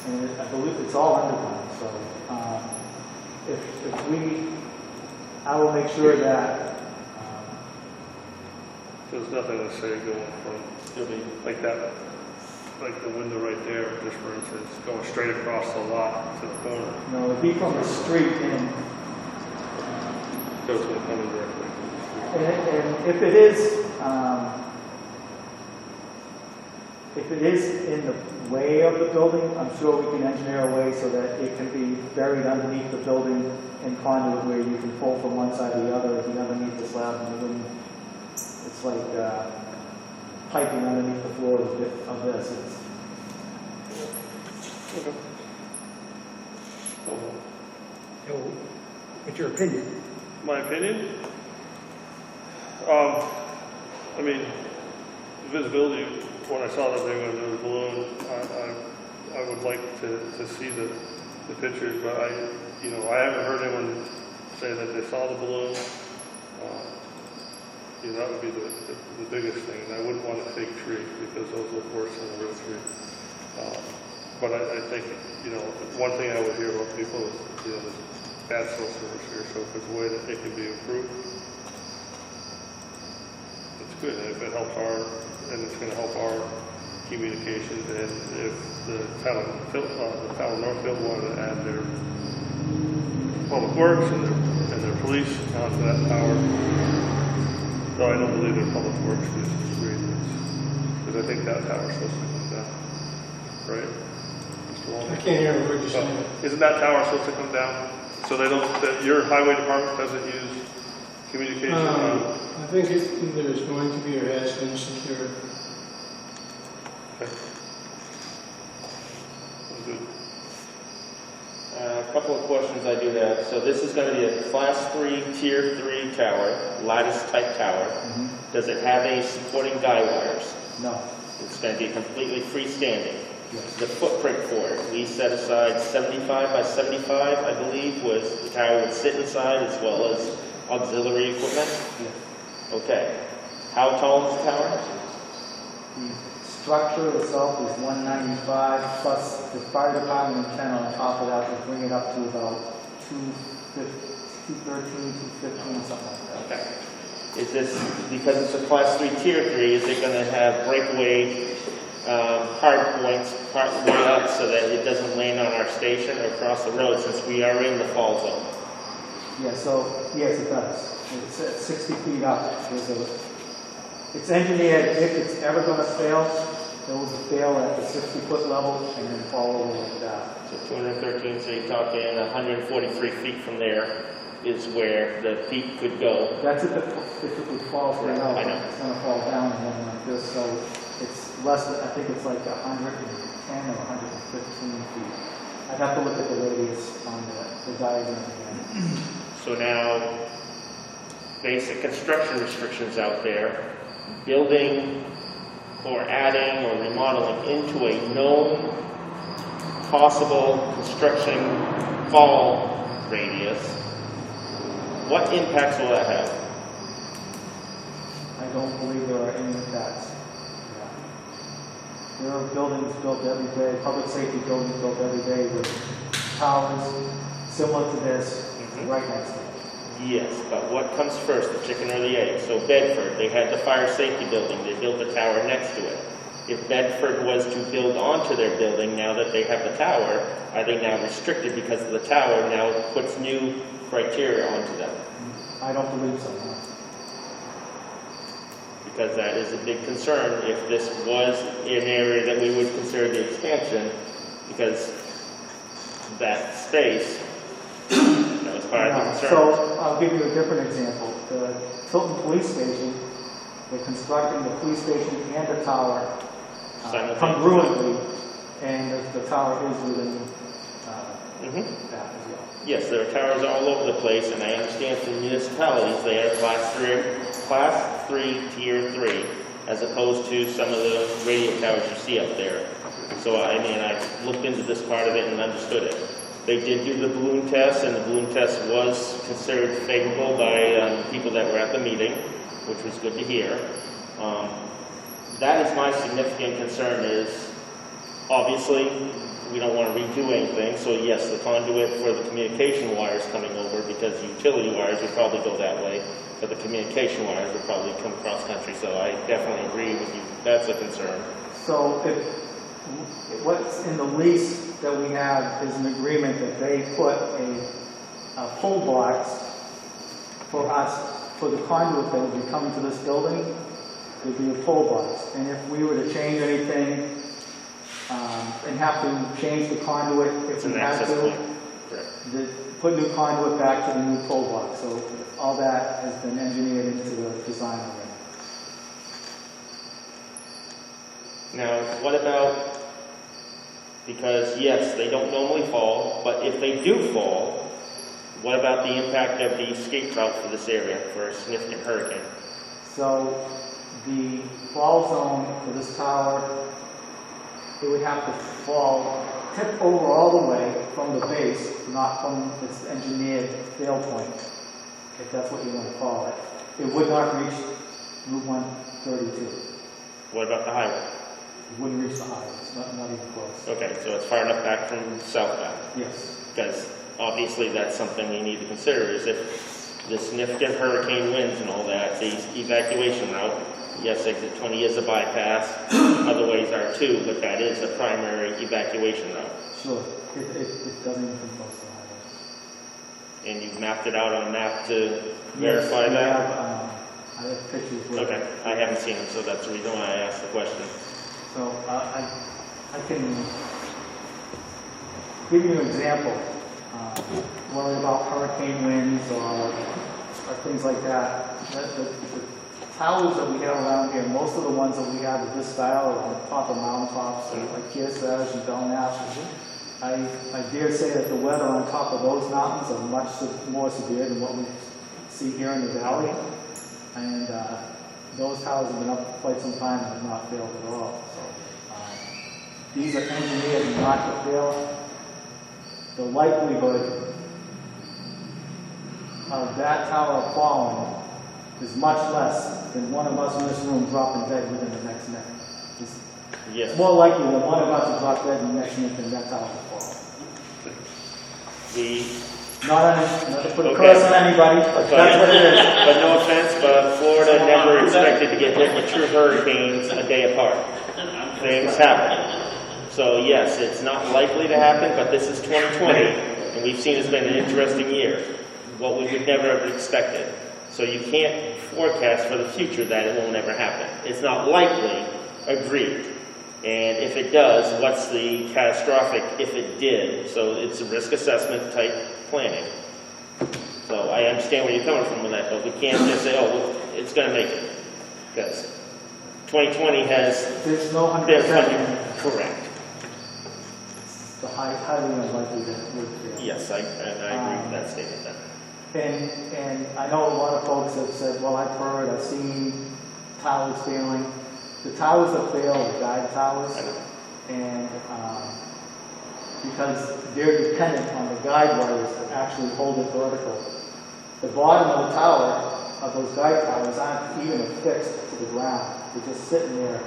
and I believe it's all underground. So I will make sure that there's nothing to say going from like that, like the window right there, just for instance, going straight across the lot to the corner. No, it'd be from the street, and so it's going to come in directly. And if it is in the way of the building, I'm sure we can engineer a way so that it can be buried underneath the building in conduit where you can pull from one side to the other. If you underneath the slab, and it's like piping underneath the floor of this. Okay. What's your opinion? My opinion? I mean, visibility, when I saw that they were going to do the balloon, I would like to see the pictures, but I haven't heard anyone say that they saw the balloon. That would be the biggest thing, and I wouldn't want a fake tree, because those look worse than a real tree. But I think, one thing I would hear about people is, the bad cell service here, so if there's a way that it can be improved, it's good, and if it helps and it's going to help our communications, and if the town of Northfield wanted to add their public works and their police onto that tower, though I don't believe their public works disagree, because I think that tower's supposed to come down, right? Mr. Walton? I can't hear a word you're saying. Isn't that tower supposed to come down? So that your highway department doesn't use communication? I think either is going to be or has been secured. Okay. Good. A couple of questions I do have. So this is going to be a Class 3, Tier 3 tower, lattice-type tower. Mm-hmm. Does it have any supporting guy wires? No. It's going to be completely freestanding. Yes. The footprint for it, we set aside 75 by 75, I believe, was the tower would sit inside as well as auxiliary equipment? Yes. Okay. How tall is the tower? The structure itself is 195, plus the fire department antenna on top of that would bring it up to about 213, 215, something like that. Okay. Is this, because it's a Class 3, Tier 3, is it going to have breakaway hard points partly up so that it doesn't land on our station or across the road, since we are in the fall zone? Yeah, so, yes, it does. It's at 60 feet up. It's engineered, if it's ever going to fail, it will fail at the 60-foot level and then fall over like that. So 213, so you're talking 143 feet from there is where the peak could go. That's if it would fall straight out. I know. It's going to fall down and then like this, so it's less than, I think it's like 110 or 115 feet. I'd have to look at the radius on the diagram again. So now, basic construction restrictions out there, building or adding or remodeling into a known possible construction fall radius, what impacts will that have? I don't believe there are any impacts. There are buildings built every day, public safety buildings built every day with towers similar to this right next to it. Yes, but what comes first, the chicken or the egg? So Bedford, they had the fire safety building, they built a tower next to it. If Bedford was to build onto their building, now that they have the tower, are they now restricted because of the tower now puts new criteria onto them? I don't believe so, no. Because that is a big concern if this was an area that we would consider the expansion, because that space, that was part of the concern. So I'll give you a different example. The Tilton Police Station, they're constructing the police station and the tower congruently, and the tower is within that as well. Yes, there are towers all over the place, and I understand from municipalities they are class 3, Tier 3, as opposed to some of the radio towers you see up there. So I mean, I looked into this part of it and understood it. They did do the balloon test, and the balloon test was considered favorable by people that were at the meeting, which was good to hear. That is my significant concern is, obviously, we don't want to redo anything, so yes, the conduit for the communication wires coming over, because the utility wires would probably go that way, but the communication wires would probably come cross country, so I definitely agree with you. That's a concern. So if what's in the lease that we have is an agreement that they put a pole box for us, for the conduit that would be coming to this building, would be a pole box. And if we were to change anything and have to change the conduit if we had to, put new conduit back to the new pole box. So all that has been engineered into the design already. Now, what about, because yes, they don't normally fall, but if they do fall, what about the impact of the escape route for this area for a significant hurricane? So The fall zone for this tower, it would have to fall, tip over all the way from the base, not from its engineered fail point, if that's what you want to call it. It would not reach Route 132. What about the highway? It wouldn't reach the highway, it's not even close. Okay, so it's far enough back from southbound. Yes. Because obviously that's something you need to consider, is if the significant hurricane winds and all that, the evacuation route, yes, exit 20 is a bypass, other ways are too, but that is a primary evacuation route. Sure, it doesn't even come close to the highway. And you've mapped it out on a map to verify Yes, that? I have pictures with Okay, I haven't seen them, so that's the reason why I asked the question. So I can give you an example. Worry about hurricane winds or things like that. The towers that we have around here, most of the ones that we have of this style are on top of mountaintops, like Kearsarge and Belknap. I dare say that the weather on top of those mountains are much more severe than what we see here in the valley. And those towers have been up for quite some time and have not failed at all. So these are engineered not to fail. The likelihood of that tower falling is much less than one of us in this room dropping dead within the next minute. It's more likely that one of us will drop dead in the next minute than that tower will fall. Not to put a curse on anybody, but that's what it is. But no offense, but Florida never expected to get hit with true hurricanes a day apart. Things happen. So yes, it's not likely to happen, but this is 2020, and we've seen it's been an interesting year. What we would never have expected. So you can't forecast for the future that it won't ever happen. It's not likely, agreed. And if it does, what's the catastrophic if it did? So it's a risk assessment type planning. So I understand where you're coming from with that, but we can't just say, oh, well, it's going to make it. Because 2020 has... There's no 100%. Correct. It's the highly unlikely that it would fail. Yes, I agree with that statement then. And I know a lot of folks have said, well, I've seen towers failing. The towers that fail are guide towers, and because they're dependent on the guide wires that actually hold it vertical. The bottom of the tower, of those guide towers, aren't even affixed to the ground. They're just sitting there,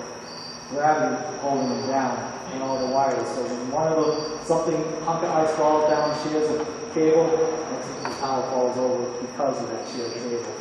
gravity holding them down, and all the wires. So when something hunk of ice falls down, shears a cable, the tower falls over because of that sheared cable.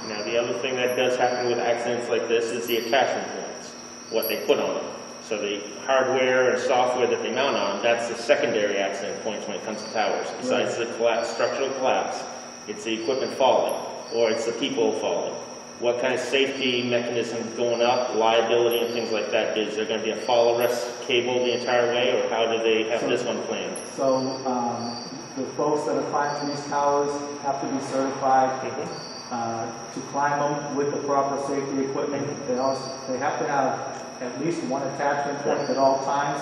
Now, the other thing that does happen with accidents like this is the attachment points, what they put on them. So the hardware and software that they mount on, that's the secondary accident points when it comes to towers. Besides the structural collapse, it's the equipment falling, or it's the people falling. What kind of safety mechanism going up, liability and things like that? Is there going to be a fall arrest cable the entire way, or how do they have this one planned? So the folks that are climbing these towers have to be certified to climb them with the proper safety equipment. They have to have at least one attachment point at all times.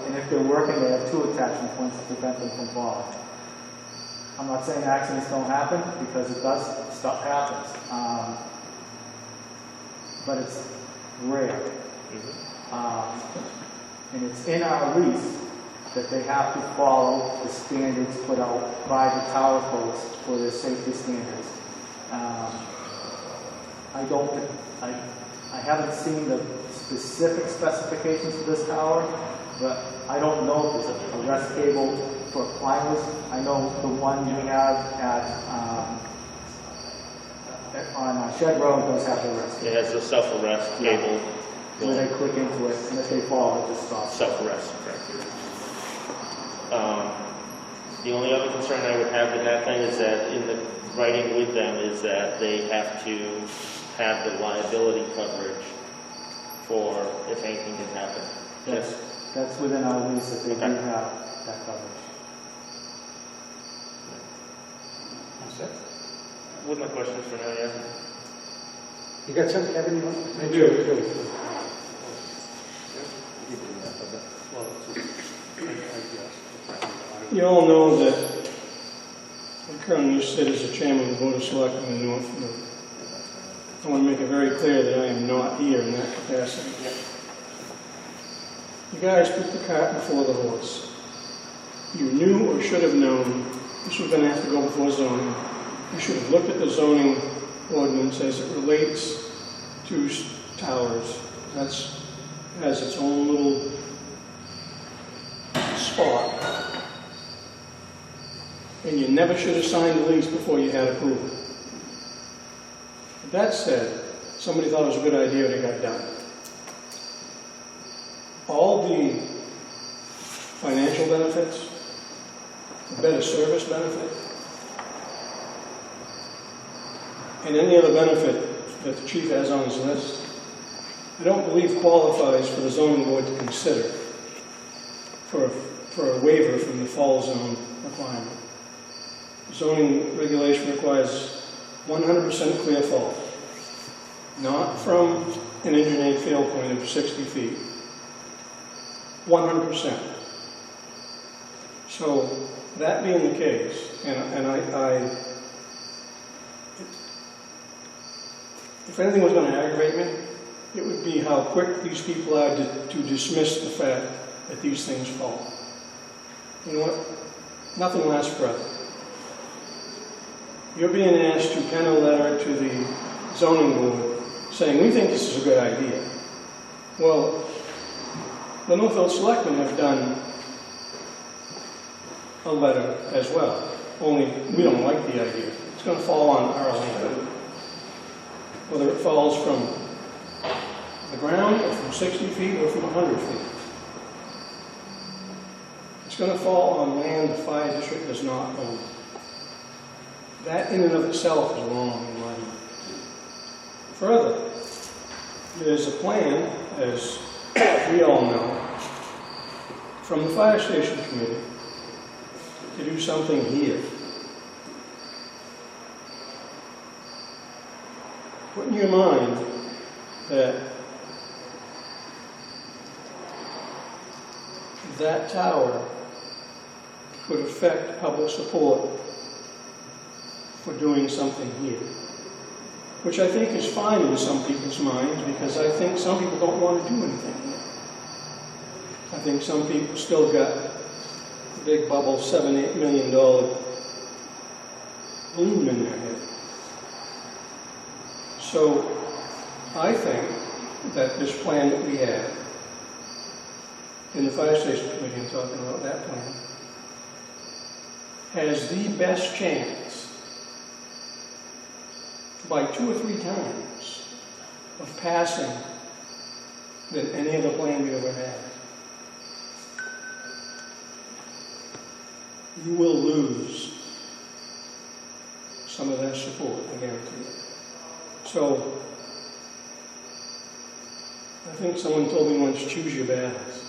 And if they're working, they have 2 attachment points to prevent them from falling. I'm not saying accidents don't happen, because it does, stuff happens. But it's rare. And it's in our lease that they have to follow the standards put out by the tower folks for their safety standards. I haven't seen the specific specifications for this tower, but I don't know if there's a rest cable for climbers. I know the one you have on Shed Road does have the rest cable. It has a self-arrest cable. Where they click into it, and if they fall, it just stops. Self-arrest, correct. The only other concern I would have with that thing is that in the writing with them is that they have to have the liability coverage for if anything can happen. Yes, that's within our lease that they do have that coverage. That's it. With my questions for now, yeah. You got something, Kevin, you want? I do. You all know that I currently sit as the chairman of the Board of Selectmen in Northfield. I want to make it very clear that I am not here in that capacity. You guys put the cart before the horse. You knew or should have known this was going to have to go before zoning. You should have looked at the zoning ordinance as it relates to towers. That's has its own little spot. And you never should have signed the lease before you had approval. That said, somebody thought it was a good idea and it got done. All the financial benefits, the better service benefit, and any other benefit that the chief has on his list, I don't believe qualifies for the zoning board to consider for a waiver from the fall zone requirement. Zoning regulation requires 100% clear fall, not from an engineered field point of 60 feet. 100%. So that being the case, and if anything was going to aggravate me, it would be how quick these people are to dismiss the fact that these things fall. You know what? Nothing lasts forever. You're being asked to pen a letter to the zoning board saying, we think this is a good idea. Well, the Northfield Selectmen have done a letter as well, only we don't like the idea. It's going to fall on our land. Whether it falls from the ground or from 60 feet or from 100 feet. It's going to fall on land the fire district does not own. That in and of itself is wrong in my mind. Further, there's a plan, as we all know, from the fire station committee to do something here. Put in your mind that that tower could affect public support for doing something here, which I think is fine in some people's minds, because I think some people don't want to do anything here. I think some people still got a big bubble, $7-8 million balloon in their head. So I think that this plan that we have in the fire station committee, I'm talking about that plan, has the best chance by 2 or 3 times of passing than any other plan we ever had. You will lose some of that support, I guarantee you. So, I think someone told me once, choose your battles.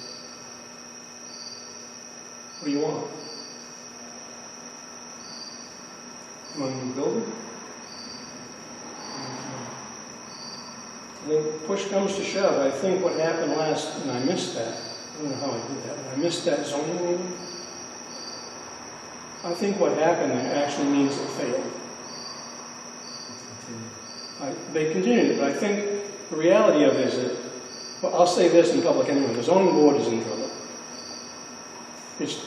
What do you want? You want a new building? When push comes to shove, I think what happened last, and I missed that, I don't know how I did that, but I missed that zoning meeting. I think what happened there actually means it failed. They continued it, but I think the reality of it is that, well, I'll say this in public anyway, the zoning board is in trouble.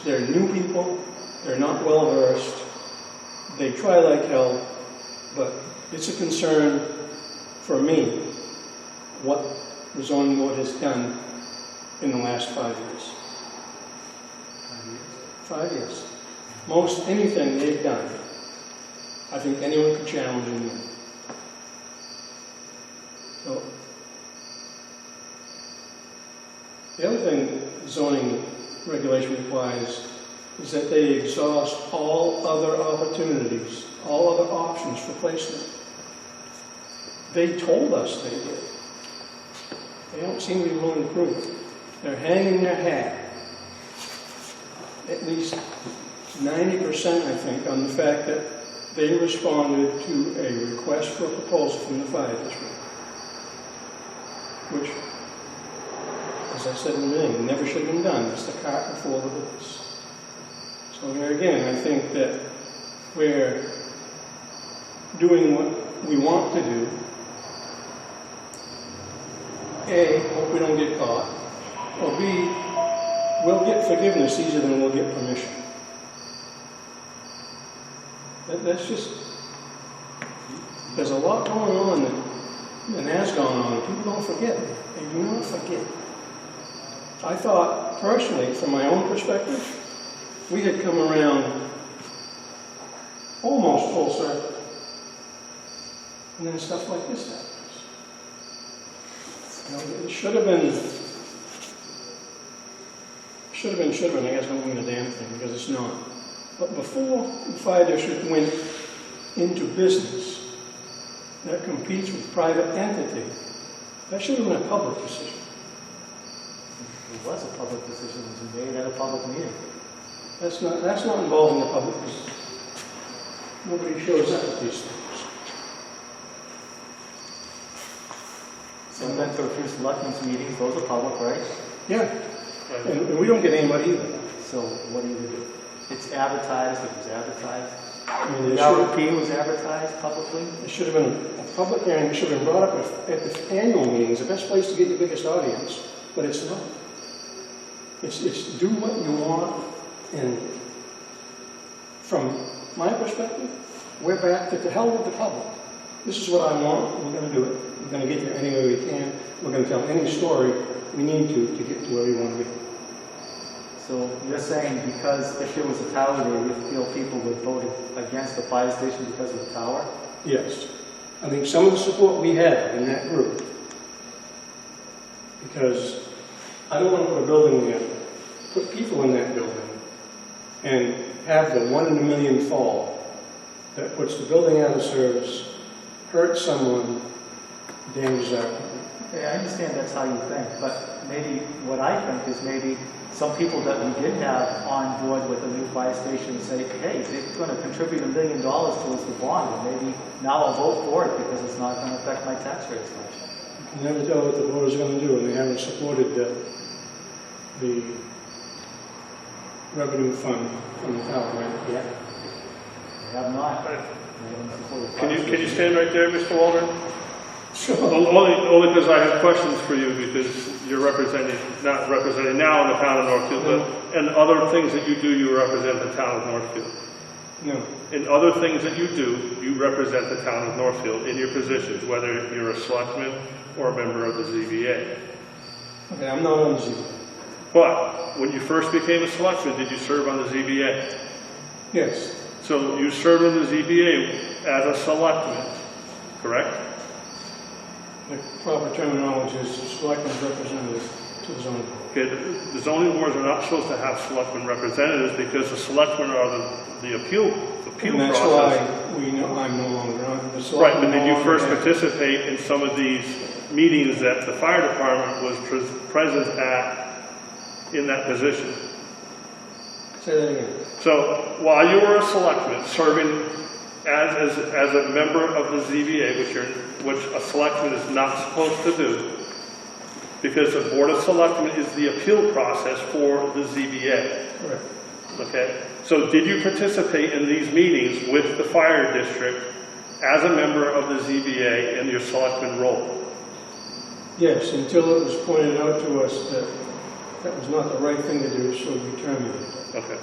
They're new people, they're not well versed, they try like hell, but it's a concern for me what the zoning board has done in the last 5 years. 5 years. Most anything they've done, I think anyone could challenge them. So, the other thing zoning regulation requires is that they exhaust all other opportunities, all other options for placement. They told us they did. They don't seem to be willing to prove it. They're hanging their hat, at least 90%, I think, on the fact that they responded to a request for a proposal from the fire district, which, as I said in the beginning, never should have been done. It's the cart before the horse. So here again, I think that we're doing what we want to do A, hope we don't get caught, or B, we'll get forgiveness easier than we'll get permission. That's just, there's a lot going on and has gone on. People don't forget. They do not forget. I thought, personally, from my own perspective, we had come around almost full circle. And then stuff like this happens. You know, it should have been, I guess don't mean a damn thing, because it's not. But before the fire district went into business that competes with private entity, that should have been a public decision. It was a public decision, it was made at a public meeting. That's not involving the public. Nobody shows up at these things. So I've been to a few selectmen's meetings, those are public, right? Yeah. And we don't get anybody either. So what do you do? It's advertised, it was advertised. I mean, The RFP was advertised publicly. It should have been a public hearing. It should have been brought up at the annual meetings, the best place to get your biggest audience, but it's not. It's do what you want, and from my perspective, we're back to hell with the public. This is what I want, we're going to do it. We're going to get there any way we can. We're going to tell any story we need to get to where we want to be. So you're saying because if there was a tower there, you feel people would vote against the fire station because of the tower? Yes. I think some of the support we had in that group, because I don't want to put a building there, put people in that building, and have the 1 in a million fall that puts the building out of service, hurts someone, damages our company. Yeah, I understand that's how you think, but maybe what I think is maybe some people that we did have on board with the new fire station say, hey, they're going to contribute $1 million towards the bond, and maybe now I'll vote for it because it's not going to affect my tax rates much. You never tell what the voters are going to do, and they haven't supported the revenue fund from the town, right? Yeah. They have not. Can you stand right there, Mr. Waldron? Sure. Only because I have questions for you, because you're not representing now in the town of Northfield, but in other things that you do, you represent the town of Northfield. No. In other things that you do, you represent the town of Northfield in your positions, whether you're a selectman or a member of the ZBA. Okay, I'm not on the ZBA. But when you first became a selectman, did you serve on the ZBA? Yes. So you served on the ZBA as a selectman, correct? The proper terminology is selectmen's representative to the zoning board. Okay, the zoning boards are not supposed to have selectmen representatives because the selectmen are the appeal And that's process. why I'm no longer on the Right, selectmen. but did you first participate in some of these meetings that the fire department was present at in that position? Say that again. So while you were a selectman serving as a member of the ZBA, which a selectman is not supposed to do, because the Board of Selectmen is the appeal process for the ZBA. Correct. Okay? So did you participate in these meetings with the fire district as a member of the ZBA in your selectman role? Yes, until it was pointed out to us that that was not the right thing to do, so we terminated it. Okay.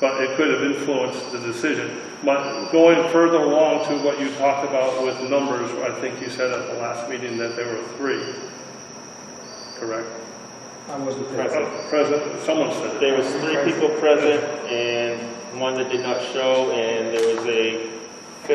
But it could have influenced the decision. But going further along to what you talked about with numbers, I think you said at the last meeting that there were 3. Correct? I wasn't there. Present, someone said it. There was 3 people present and 1 that did not show, and there was a